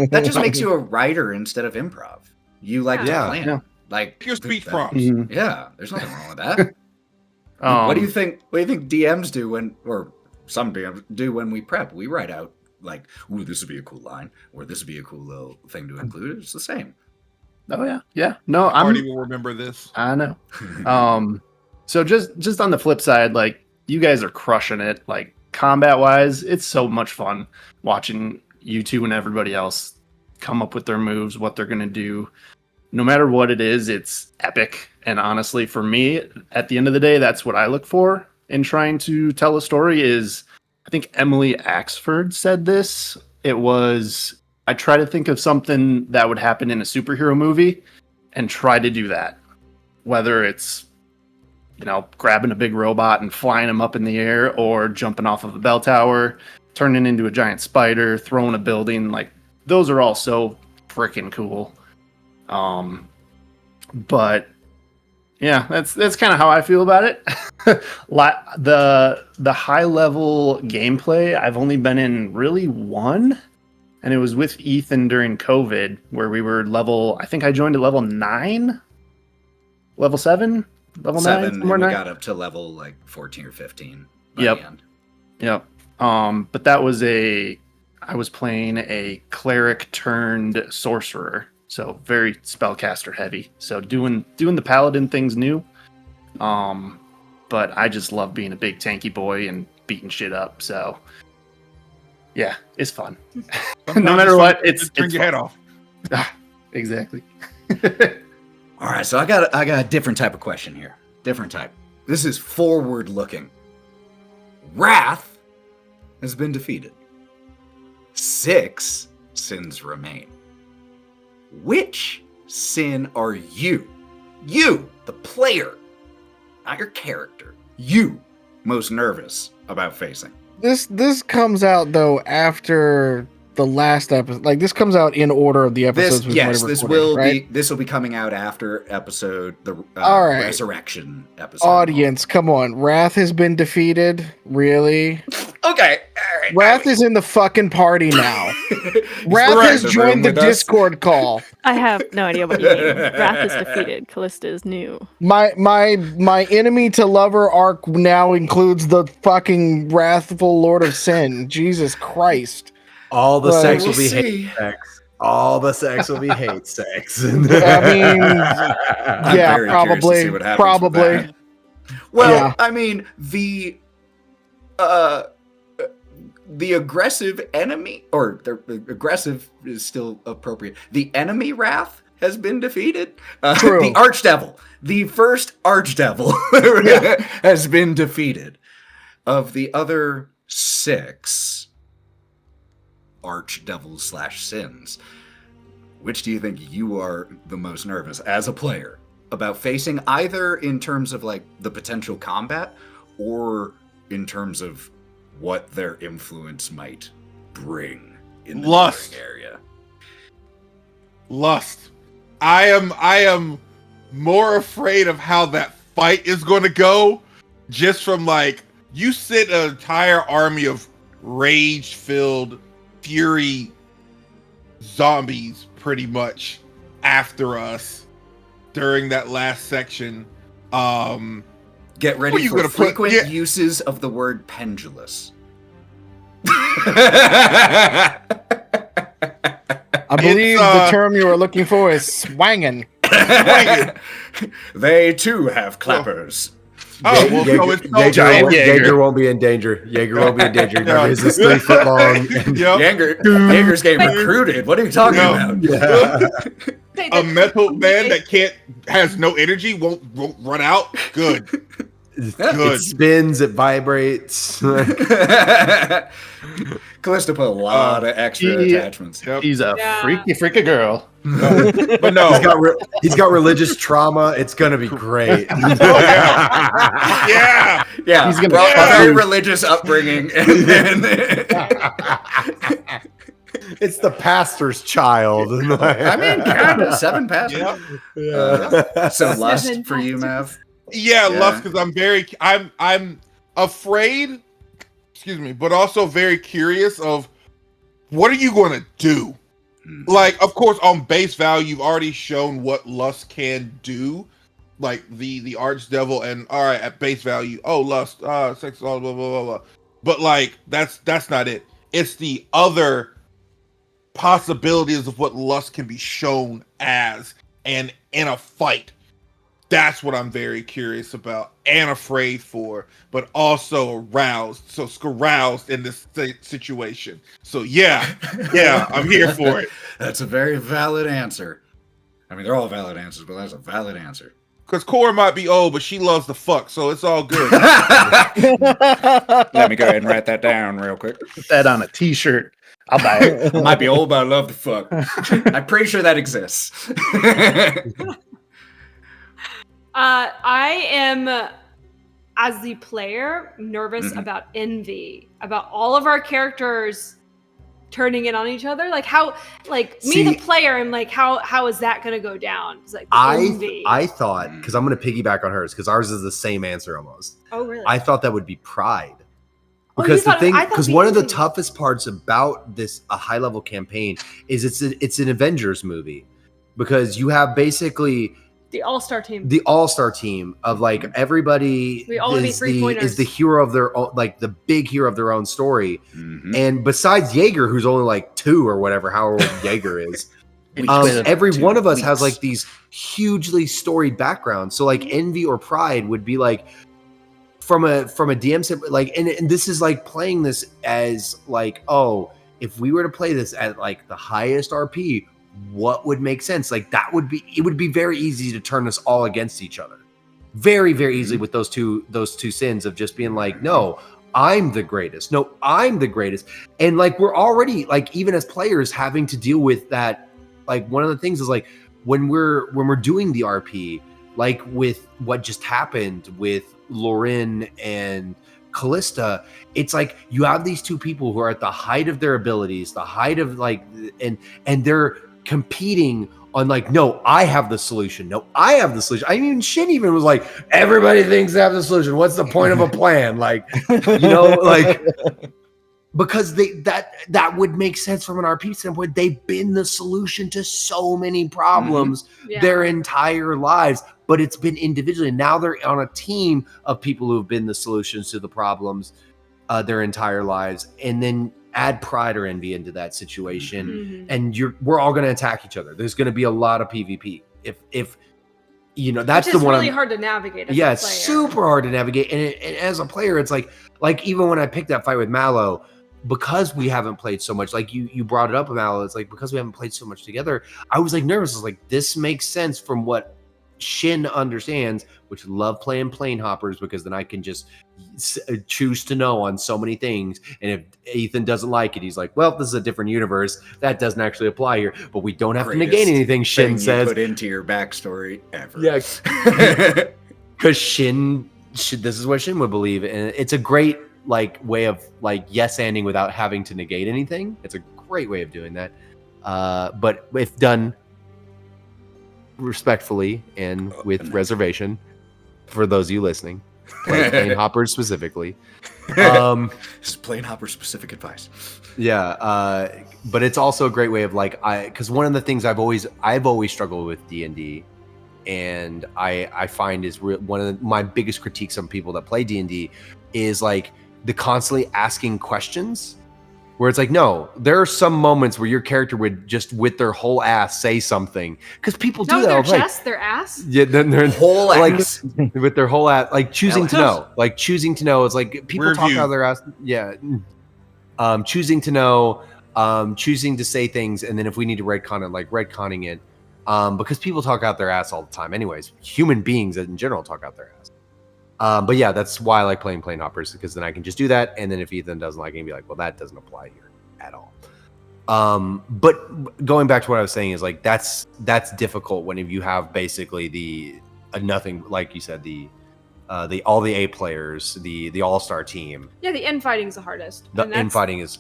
That just makes you a writer instead of improv. You like to plan. Yeah. Like Your speech that- prompts. Mhm. Yeah, there's nothing wrong with that. What do you think? What do you think DMs do or some DMs do when we prep? We write out like, "Ooh, this would be a cool line," or "This would be a cool little thing to include." It's the same. Oh yeah. No, Party will remember this. I know. So just on the flip side, like you guys are crushing it. Like combat wise, it's so much fun watching you two and everybody else come up with their moves, what they're gonna do. No matter what it is, it's epic. And honestly, for me, at the end of the day, that's what I look for in trying to tell a story. Is I think Emily Axford said this. It was, I try to think of something that would happen in a superhero movie and try to do that. Whether it's, grabbing a big robot and flying him up in the air, or jumping off of a bell tower, turning into a giant spider, throwing a building. Like, those are all so freaking cool. But yeah, that's kind of how I feel about it. The high level gameplay, I've only been in really one, and it was with Ethan during COVID, where we were I think I joined at level 9, level 7, level 7, 9, and somewhere we 9. got up to level like 14 or 15 by Yep. the end. Yep. But that was I was playing a cleric turned sorcerer. So very spellcaster heavy. So doing the paladin thing's new. But I just love being a big tanky boy and beating shit up. So yeah, it's fun. No matter what, it's turn your fun. head off. Exactly. All right, so I got a different type of question here. Different type. This is forward looking. Wrath has been defeated. 6 sins remain. Which sin are you? You, the player, not your character. You most nervous about facing. This comes out though after the last episode. Like this comes out in order of the episodes. This will be coming out after episode All right. Resurrection episode. Audience, come on. Wrath has been defeated. Really? Okay. All right. Wrath is in the fucking party now. Wrath has joined the Discord call. I have no idea what you mean. Wrath is defeated. Kalista is new. My enemy to lover arc now includes the fucking wrathful Lord of Sin. Jesus Christ. All the But sex we'll will be see. hate sex. All the sex will be hate sex. I mean, I'm yeah, very curious to see what happens with that. Well, Yeah. I mean, the aggressive enemy, or the aggressive is still appropriate. The enemy wrath has been defeated. True. The archdevil, the first archdevil, has been defeated. of the other 6 archdevils/sins, which do you think you are the most nervous as a player about facing, either in terms of like the potential combat or in terms of what their influence might bring in the Lust. area? Lust. I am more afraid of how that fight is going to go, just from like, you sent an entire army of rage-filled fury zombies pretty much after us during that last section. Get ready you for gonna frequent put- yeah. uses of the word pendulous. I believe the It's, term you were looking for is swangin'. They too have clappers. Oh, well, no, it's no Giant Jaeger. Jaeger. Jaeger won't be in danger. Jaeger won't be in danger. Yeah. Remember, he's 3 foot long. Yep. Jaeger's getting recruited. What are you talking No. about? Yeah. A mental man that has no energy won't run out. Good. It Good. spins, it vibrates. Kalista put a lot of extra he- attachments. Yep. He's a Yeah. freaky girl. But no. He's got religious trauma. It's gonna be great. Yeah. Yeah, He's gonna well, a fuck very you. religious upbringing. And then, It's the pastor's child. I mean, kind of 7 past. Yep. So lust 7 for you, past. Mav. Yeah, Yeah. lust, because I'm afraid, excuse me, but also very curious of what are you going to do? Like, of course, on base value, you've already shown what lust can do, like the archdevil, and all right, at base value, oh, lust, sex, blah blah blah blah blah. But like, that's not it. It's the other possibilities of what lust can be shown as, and in a fight. That's what I'm very curious about and afraid for, but also aroused. So aroused in this situation. So yeah, I'm here for it. That's a very valid answer. I mean, they're all valid answers, but that's a valid answer. Because Cory might be old, but she loves the fuck, so it's all good. Let me go ahead and write that down real quick. Put that on a t-shirt. I'll buy it. I might be old, but I love the fuck. I'm pretty sure that exists. I am, as the player, nervous Mhm. about envy, about all of our characters turning in on each other. Like how, like See- me, the player, I'm like, how is that going to go down? It's like the envy. I thought, because I'm going to piggyback on hers, because ours is the same answer almost. oh really? I thought that would be pride. Oh, you Because the thought- thing, I thought because the one of the envy- toughest parts about a high level campaign is it's an Avengers movie, because you have basically the all-star team. the all-star team of like everybody We all wanna be is three-pointers. the hero of their own, like the big hero of their own story. Mhm. And besides Jaeger, who's only like 2 or whatever, how old Jaeger is, We Um, spent every 2 one of us has weeks. like these hugely storied backgrounds. So like envy or pride would be like from a DM like, and this is like playing this as like, oh, if we were to play this at like the highest RP, what would make sense? Like it would be very easy to turn us all against each other. Very, very easily with those two sins of just being like, no, I'm the greatest. No, I'm the greatest. And like we're already like, even as players, having to deal with that. Like one of the things is like when we're doing the RP, like with what just happened with Lorwryn and Kalista, it's like you have these 2 people who are at the height of their abilities, the height of like, and they're competing on like, no, I have the solution. No, I have the solution. I mean, Shin even was like, everybody thinks they have the solution. What's the point of a plan? Like, you know, like, because that would make sense from an RP standpoint. They've been the solution to so many problems Yeah. their entire lives, but it's been individually. Now they're on a team of people who have been the solutions to the problems their entire lives, and then add pride or envy into that situation, Mhm. and we're all going to attack each other. There's going to be a lot of PvP. If you know, that's Which the is one. really hard to navigate. As Yeah, a it's player. super hard to navigate, and as a player, it's like even when I picked that fight with Mallow, because we haven't played so much, like you brought it up, Mallow. It's like because we haven't played so much together, I was like nervous. I was like, this makes sense from what Shin understands, which love playing plane hoppers because then I can just choose to know on so many things. And if Ethan doesn't like it, he's like, well, this is a different universe. That doesn't actually apply here. But we don't have to negate anything, Shin says. You put into your backstory ever. Yeah. Because Shin, this is what Shin would believe. And it's a great way of yes-anding without having to negate anything. It's a great way of doing that. But if done respectfully and with reservation, for those of you listening, plane hoppers specifically. This is plane hopper specific advice. Yeah, but it's also a great way of because one of the things I've always struggled with D&D, and I find is one of my biggest critiques on people that play D&D is the constantly asking questions. Where it's no, there are some moments where your character would just with their whole ass say something, because people do that. Their chest, their ass. Yeah, then their whole ass with their whole ass, choosing to know, choosing to know. It's people talk out of their ass. Yeah, choosing to know, choosing to say things, and then if we need to retcon it, retconning it, because people talk out their ass all the time. Anyways, human beings in general talk out their ass. But yeah, that's why I like playing plane hoppers, because then I can just do that, and then if Ethan doesn't like it, he'd be like, well, that doesn't apply here at all. But going back to what I was saying is that's difficult when you have basically nothing, like you said, all the A players, the all-star team. Yeah, the infighting's the hardest. The infighting is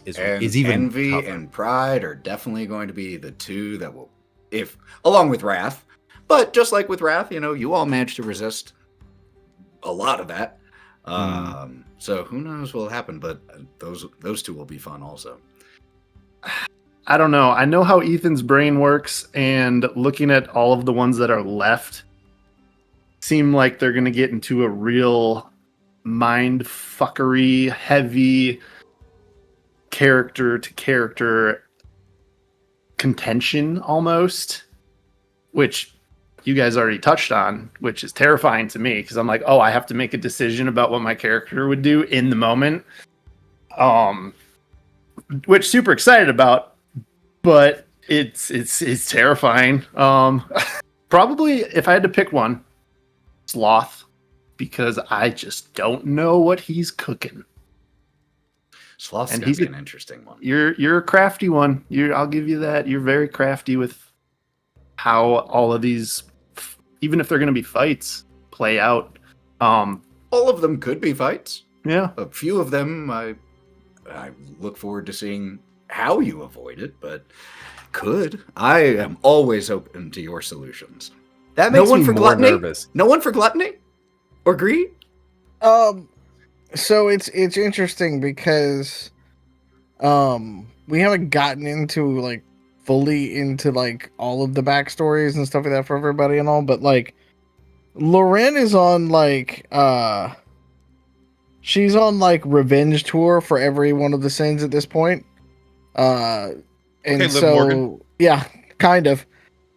even envy tougher. And pride are definitely going to be the two that will, if along with wrath, but just like with wrath, you all managed to resist a lot of that. So who knows what will happen, but those two will be fun also. I don't know. I know how Ethan's brain works, and looking at all of the ones that are left seem like they're going to get into a real mind fuckery heavy character to character contention almost, which you guys already touched on, which is terrifying to me, because I'm like, oh, I have to make a decision about what my character would do in the moment. Which super excited about, but it's terrifying. Probably if I had to pick one, Sloth, because I just don't know what he's cooking. Sloth's and gonna be an interesting one. You're a crafty one. I'll give you that. You're very crafty with how all of these, even if they're going to be fights, play out. All of them could be fights. Yeah. A few of them, I look forward to seeing how you avoid it, but could. I am always open to your solutions. That makes me more nervous. No one for gluttony or greed? So it's interesting because we haven't gotten into fully into all of the backstories and stuff like that for everybody and all, but Lorwryn is on she's on revenge tour for every one of the sins at this point. And okay, so Morgan. Yeah, kind of.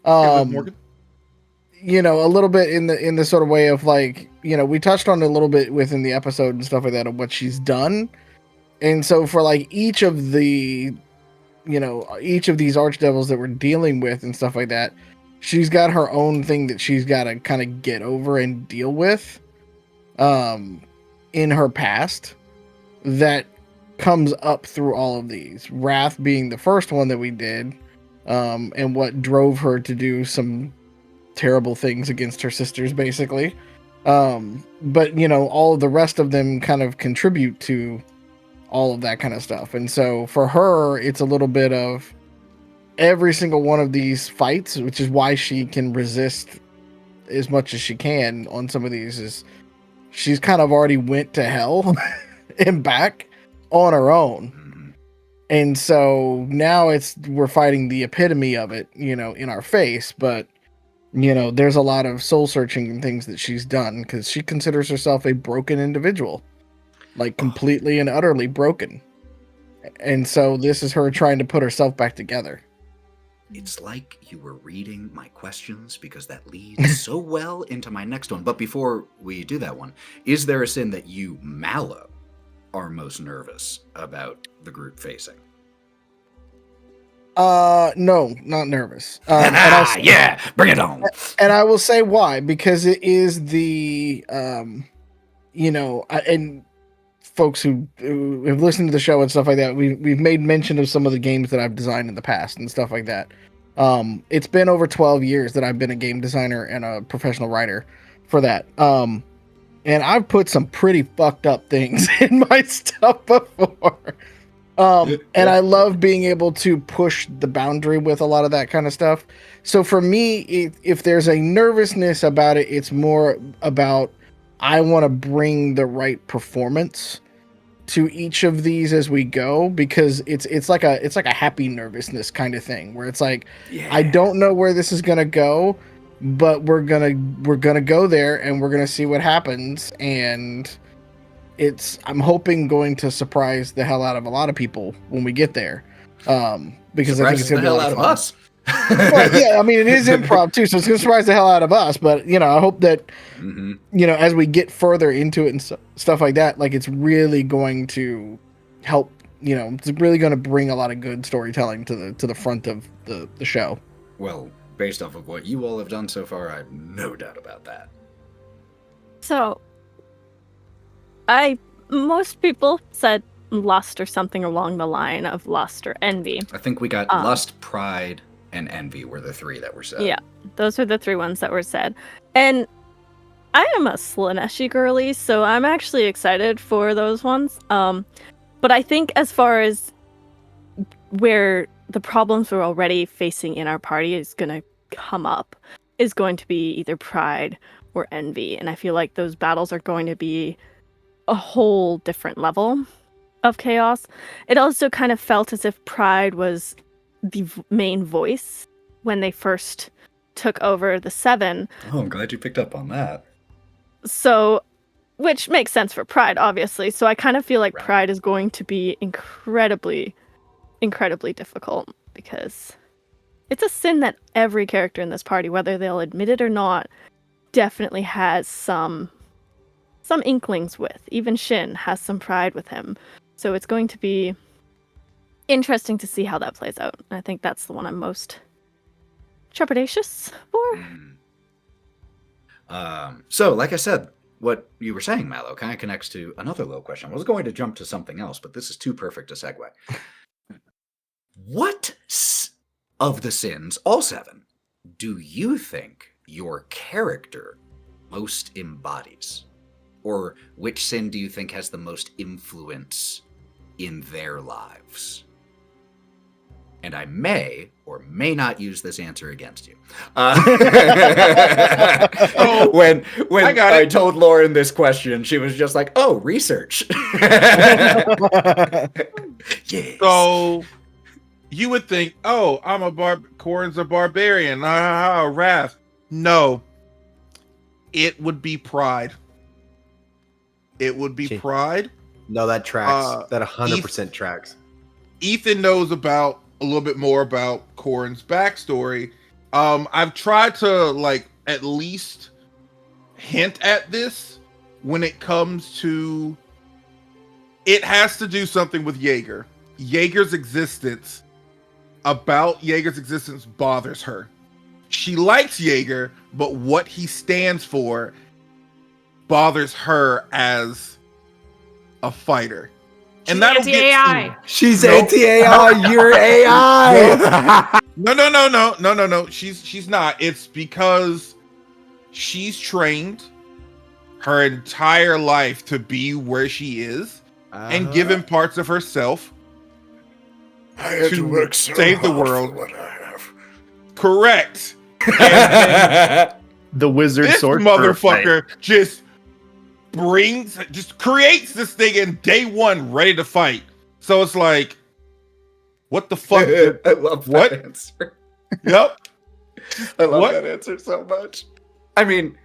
Morgan. A little bit in the sort of way of we touched on it a little bit within the episode and stuff like that of what she's done. And so for each of the each of these archdevils that we're dealing with and stuff like that, she's got her own thing that she's got to kind of get over and deal with in her past that comes up through all of these. Wrath being the first one that we did, and what drove her to do some terrible things against her sisters, basically. But all of the rest of them kind of contribute to all of that kind of stuff. And so for her, it's a little bit of every single one of these fights, which is why she can resist as much as she can on some of these, is she's kind of already went to hell and back on her own. And so now we're fighting the epitome of it, in our face. But, there's a lot of soul searching and things that she's done because she considers herself a broken individual, completely and utterly broken. And so this is her trying to put herself back together. It's like you were reading my questions because that leads so well into my next one. But before we do that one, is there a sin that you, Mallow, are most nervous about the group facing? No, not nervous. And Yeah, bring it on. and I will say why, because it is the and folks who have listened to the show and stuff like that, we've made mention of some of the games that I've designed in the past and stuff like that. It's been over 12 years that I've been a game designer and a professional writer for that. And I've put some pretty fucked up things in my stuff before. And I love being able to push the boundary with a lot of that kind of stuff. So for me, if there's a nervousness about it, it's more about I want to bring the right performance to each of these as we go, because it's like a happy nervousness kind of thing where it's like, I don't know where this is gonna go, but we're gonna go there and we're gonna see what happens, and I'm hoping going to surprise the hell out of a lot of people when we get there, because I think it's gonna be a lot of fun. Us. Well, yeah, I mean it is improv too, so it's gonna surprise the hell out of us. But I hope that as we get further into it and stuff like that, like it's really going to help. It's really going to bring a lot of good storytelling to the front of the show. Well, based off of what you all have done so far, I have no doubt about that. So, most people said lust or something along the line of lust or envy. I think we got lust, pride, and envy were the three that were said. Yeah, those are the three ones that were said. And I am a Slaaneshi girly, so I'm actually excited for those ones. But I think as far as where the problems we're already facing in our party is going to come up is going to be either pride or envy. And I feel like those battles are going to be a whole different level of chaos. It also kind of felt as if pride was the main voice when they first took over the Seven. Oh, I'm glad you picked up on that. So, which makes sense for pride, obviously. So I kind of feel like pride is going to be incredibly, incredibly difficult, because it's a sin that every character in this party, whether they'll admit it or not, definitely has some inklings with. Even Shin has some pride with him. So it's going to be interesting to see how that plays out. I think that's the one I'm most trepidatious for. So, like I said, what you were saying, Mallow, kind of connects to another little question. I was going to jump to something else, but this is too perfect a segue. What of the sins, all 7, do you think your character most embodies? Or which sin do you think has the most influence in their lives? And I may or may not use this answer against you. When I told Lauren this question, she was just like, "Oh, research." Yes. So you would think, "Oh, Korrin's a barbarian. Wrath." No, it would be pride. It would be pride. No, that tracks. That 100% tracks. Ethan knows about a little bit more about Korrin's backstory. I've tried to at least hint at this when it comes to it has to do something with Jaeger. Jaeger's existence bothers her. She likes Jaeger, but what he stands for bothers her as a fighter. And that'll anti-AI. She's anti-AI. You're AI. No. She's not. It's because she's trained her entire life to be where she is and given parts of herself I had to work so save the hard world. for what I have. Correct. And The wizard this sword motherfucker just creates this thing in day one ready to fight. So it's like, what the fuck? I love that answer. Yep. I love that answer so much. I mean,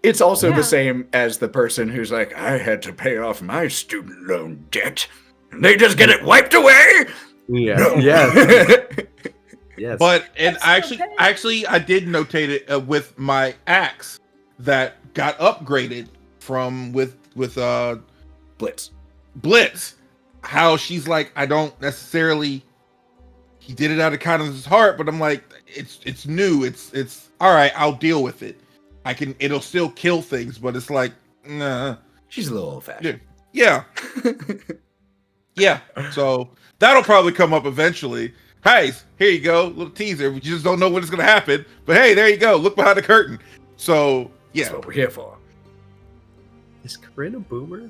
it's also the same as the person who's like, I had to pay off my student loan debt. And they just get it wiped away. Yeah. No. Yes. Yes. But actually, I did notate it with my axe that got upgraded from with Blitz. How she's like, I don't necessarily he did it out of kind of his heart, but I'm like, it's new. It's all right. I'll deal with it. It'll still kill things, but it's like, nah. She's a little old-fashioned. Yeah. Yeah. So that'll probably come up eventually. Hey, here you go, little teaser. We just don't know when it's gonna happen, but hey, there you go. Look behind the curtain. So yeah, That's what we're here for. Is Korrin a boomer?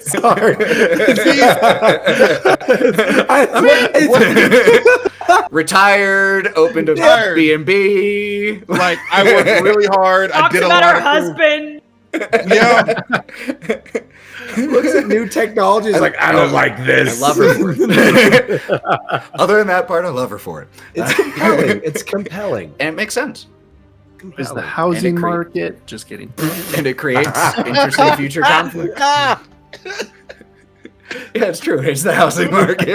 Sorry. Retired, opened a Retired. B&B. like I worked really hard. I Talks did a about lot her of cool- husband. Yeah. Looks at new technologies like, I don't like this. I love her for it. Other than that part, I love her for it. It's compelling. It's compelling. And it makes sense. Is the housing And it cre- market? Just kidding. And it creates interesting future conflict. Yeah, it's true. It's the housing market.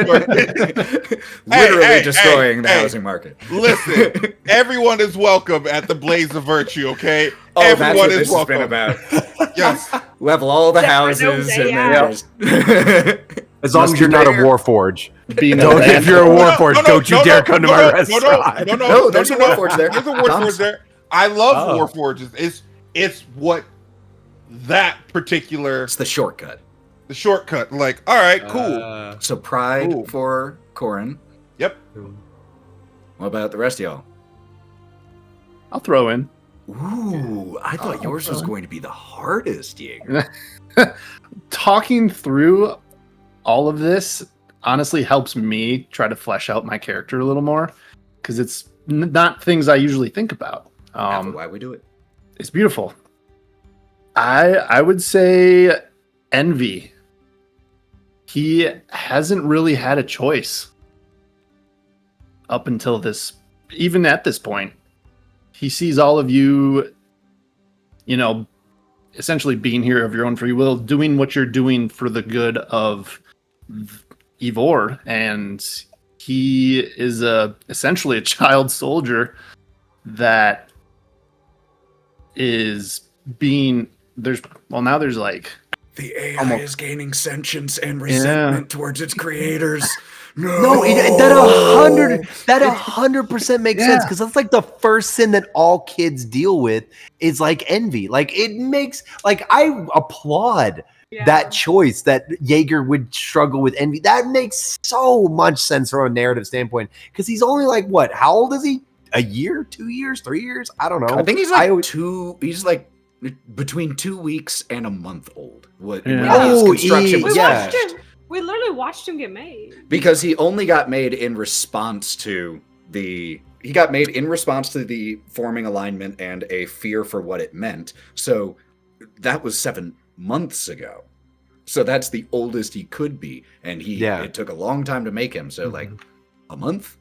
Literally destroying the housing market. Listen, everyone is welcome at the Blaze of Virtue, okay? Oh, Everyone that's what is this has been welcome. about. Yes. Level all the Except for no houses day and out. then just... As long as you're not a Warforge. Being Don't, a if you're a Warforge, don't you dare come to my restaurant. No, there's a Warforge there. There's a Warforge there. I love Oh. Warforges. It's what that particular It's the shortcut. the shortcut. Like, all right, cool. So pride Ooh. for Korrin. Yep. What about the rest of y'all? I'll throw in. Ooh, I thought yours was going to be the hardest, Jaeger. Talking through all of this honestly helps me try to flesh out my character a little more because it's not things I usually think about. That's why we do it. It's beautiful. I would say Envy. He hasn't really had a choice up until this, even at this point. He sees all of you, essentially being here of your own free will, doing what you're doing for the good of Ivor, and he is essentially a child soldier that is being now there's like The AI Almost. is gaining sentience and resentment towards its creators. No, that 100% makes sense because that's like the first sin that all kids deal with is like envy. Like it makes I applaud Yeah. that choice that Jaeger would struggle with envy. That makes so much sense from a narrative standpoint because he's only like what? How old is he? A year, 2 years, 3 years? I don't know. I think he's like he's like between 2 weeks and a month old. When his construction was yeah. finished. We literally watched him get made. Because he only got made in response to the forming alignment and a fear for what it meant. So that was 7 months ago. So that's the oldest he could be. And it took a long time to make him. So like a month?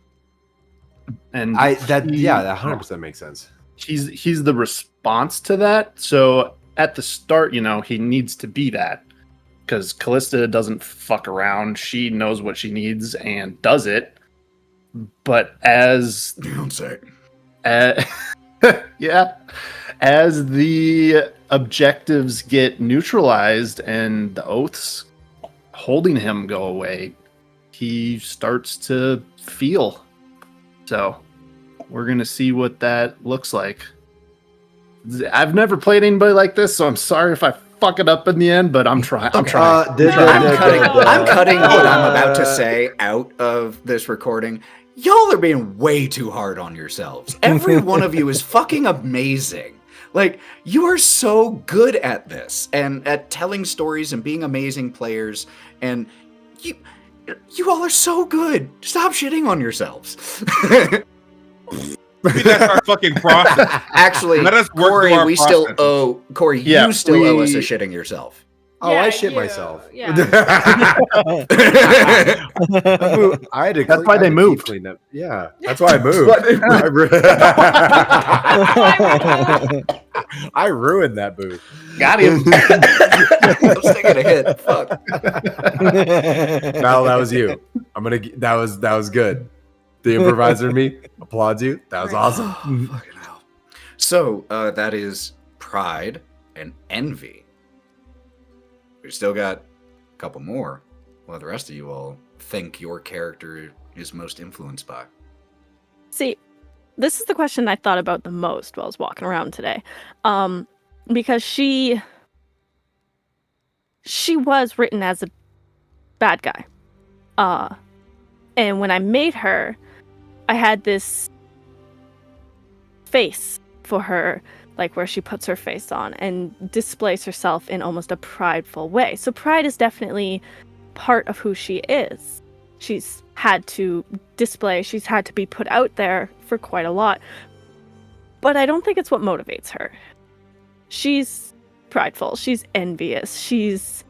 and that 100% makes sense. he's the response to that. So at the start, he needs to be that because Kalista doesn't fuck around. She knows what she needs and does it. But as Don't say. as the objectives get neutralized and the oaths holding him go away, he starts to feel. So we're gonna see what that looks like. I've never played anybody like this, so I'm sorry if I fuck it up in the end, but I'm trying. I'm trying. I'm cutting what I'm about to say out of this recording. Y'all are being way too hard on yourselves. Every one of you is fucking amazing. Like, you are so good at this and at telling stories and being amazing players, and you all are so good. Stop shitting on yourselves. Maybe that's our fucking process. Actually, Let us work Cory, through our we still processes. owe Cory. Yeah, you still owe us a we- shitting yourself. Oh, Yeah, I shit you- myself. Yeah. I had to That's why they moved. Clean up. Yeah, that's why I moved. I ruined that booth. Got him. I was taking a hit. Fuck. Val, that was you. That was good. The improviser in me applauds you. That was awesome. Fucking hell. So that is pride and envy. We still got a couple more. what the rest of you all think your character is most influenced by. See, this is the question I thought about the most while I was walking around today. Because she was written as a bad guy. And when I made her, I had this face for her, like where she puts her face on and displays herself in almost a prideful way. So pride is definitely part of who she is. She's had to display, she's had to be put out there for quite a lot. But I don't think it's what motivates her. She's prideful, she's envious, she's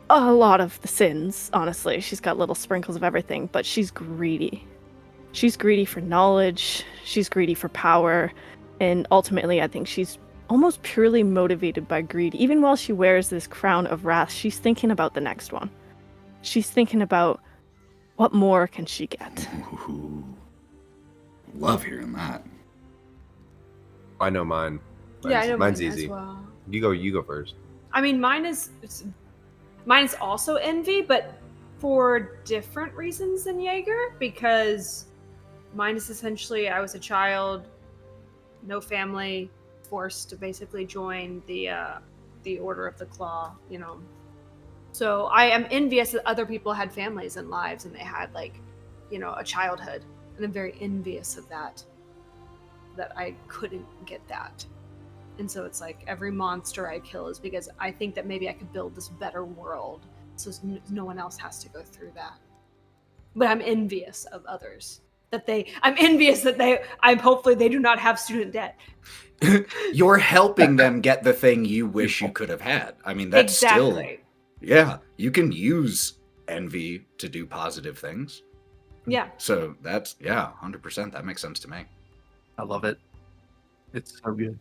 a lot of the sins, honestly. She's got little sprinkles of everything, but she's greedy. She's greedy for knowledge, she's greedy for power, and ultimately I think she's almost purely motivated by greed. Even while she wears this crown of wrath, she's thinking about the next one. She's thinking about what more can she get. Ooh, love hearing that. I know mine. Yeah, I know mine's mine easy. as well. You go first. I mean, mine is also envy, but for different reasons than Jaeger, because mine is essentially I was a child, no family, forced to basically join the Order of the Claw, you know. So I am envious that other people had families and lives and they had, like, you know, a childhood, and I'm very envious of that I couldn't get that. And so it's like every monster I kill is because I think that maybe I could build this better world so no one else has to go through that. But I'm envious of others. I'm envious that hopefully they do not have student debt. You're helping them get the thing you wish you could have had. I mean, that's still... Yeah, you can use envy to do positive things. Yeah. So that's, 100%. That makes sense to me. I love it. It's so good.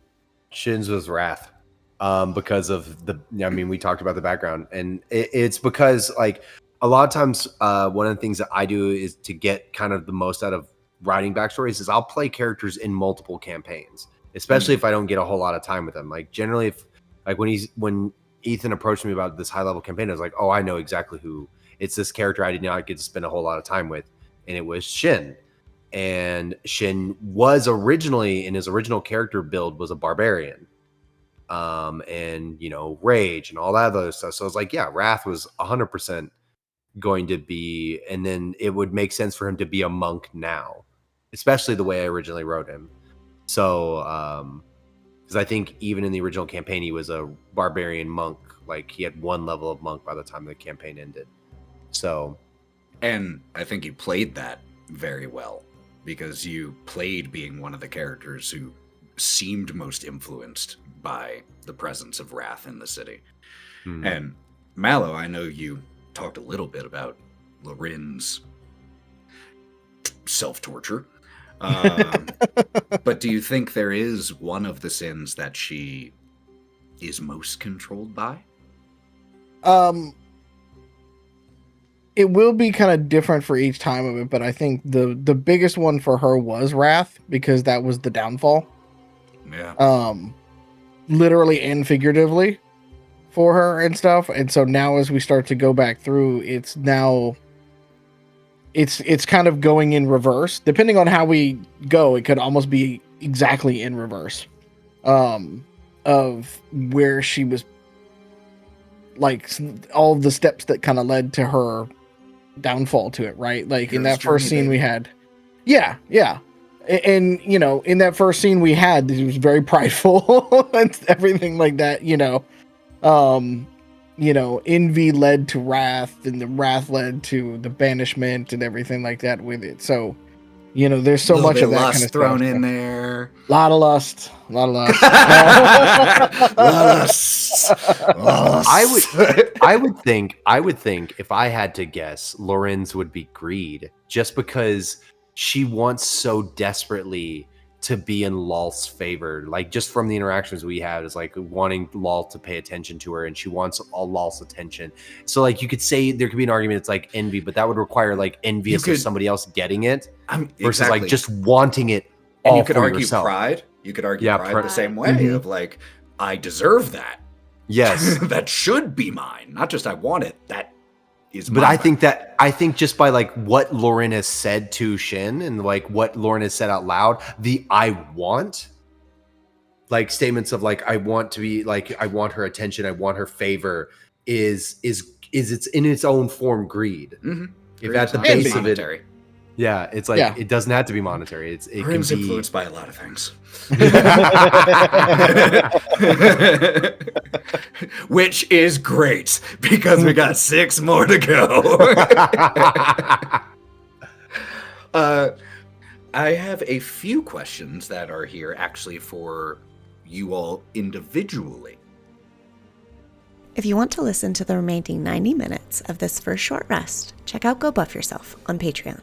Shin's was wrath, because of we talked about the background, and it's because, like, a lot of times, one of the things that I do is to get kind of the most out of writing backstories is I'll play characters in multiple campaigns, especially if I don't get a whole lot of time with them. Like, generally, when Ethan approached me about this high level campaign, I was like, oh, I know exactly who. It's this character I did not get to spend a whole lot of time with, and it was Shin. And Shin was originally, in his original character build, was a barbarian. And, you know, rage and all that other stuff. So I was like, yeah, wrath was 100% going to be, and then it would make sense for him to be a monk now, especially the way I originally wrote him. So, because I think even in the original campaign, he was a barbarian monk. Like, he had one level of monk by the time the campaign ended. So, and I think you played that very well, because you played being one of the characters who seemed most influenced by the presence of wrath in the city. And Mallow, I know you talked a little bit about Lorwryn's self-torture. But do you think there is one of the sins that she is most controlled by? It will be kind of different for each time of it, but I think the biggest one for her was wrath, because that was the downfall. Yeah. Literally and figuratively for her and stuff. And so now as we start to go back through, it's kind of going in reverse. Depending on how we go, it could almost be exactly in reverse of where she was, like, all the steps that kind of led to her downfall to it, right? Like, in that first scene we had, and you know, in that first scene we had, he was very prideful and everything like that, you know. Envy led to wrath, and the wrath led to the banishment and everything like that with it. So, you know, there's so much of that kind of thrown stuff in there. A lot of lust. Lust. I would think if I had to guess, Lorwryn's would be greed, just because she wants so desperately to be in Lolth's favor. Like, just from the interactions we had, is like wanting Lolth to pay attention to her, and she wants all Lolth's attention. So, like, you could say there could be an argument it's like envy, but that would require, like, envious of somebody else getting it versus like just wanting it. And all you could for argue yourself. pride. You could argue pride the same way, Mhm. of like, I deserve that. Yes. That should be mine. Not just I want it. That is But my I think just by like what Lorwryn has said to Shin and like what Lorwryn has said out loud, the I want, like statements of like I want to be like I want her attention, I want her favor is it's in its own form greed. Mm-hmm. If at the base of it, monetary. yeah, it's like it doesn't have to be monetary. It can Korrin's be influenced by a lot of things. Which is great because we got 6 more to go. I have a few questions that are here actually for you all individually. If you want to listen to the remaining 90 minutes of this first short rest, check out Go Buff Yourself on Patreon.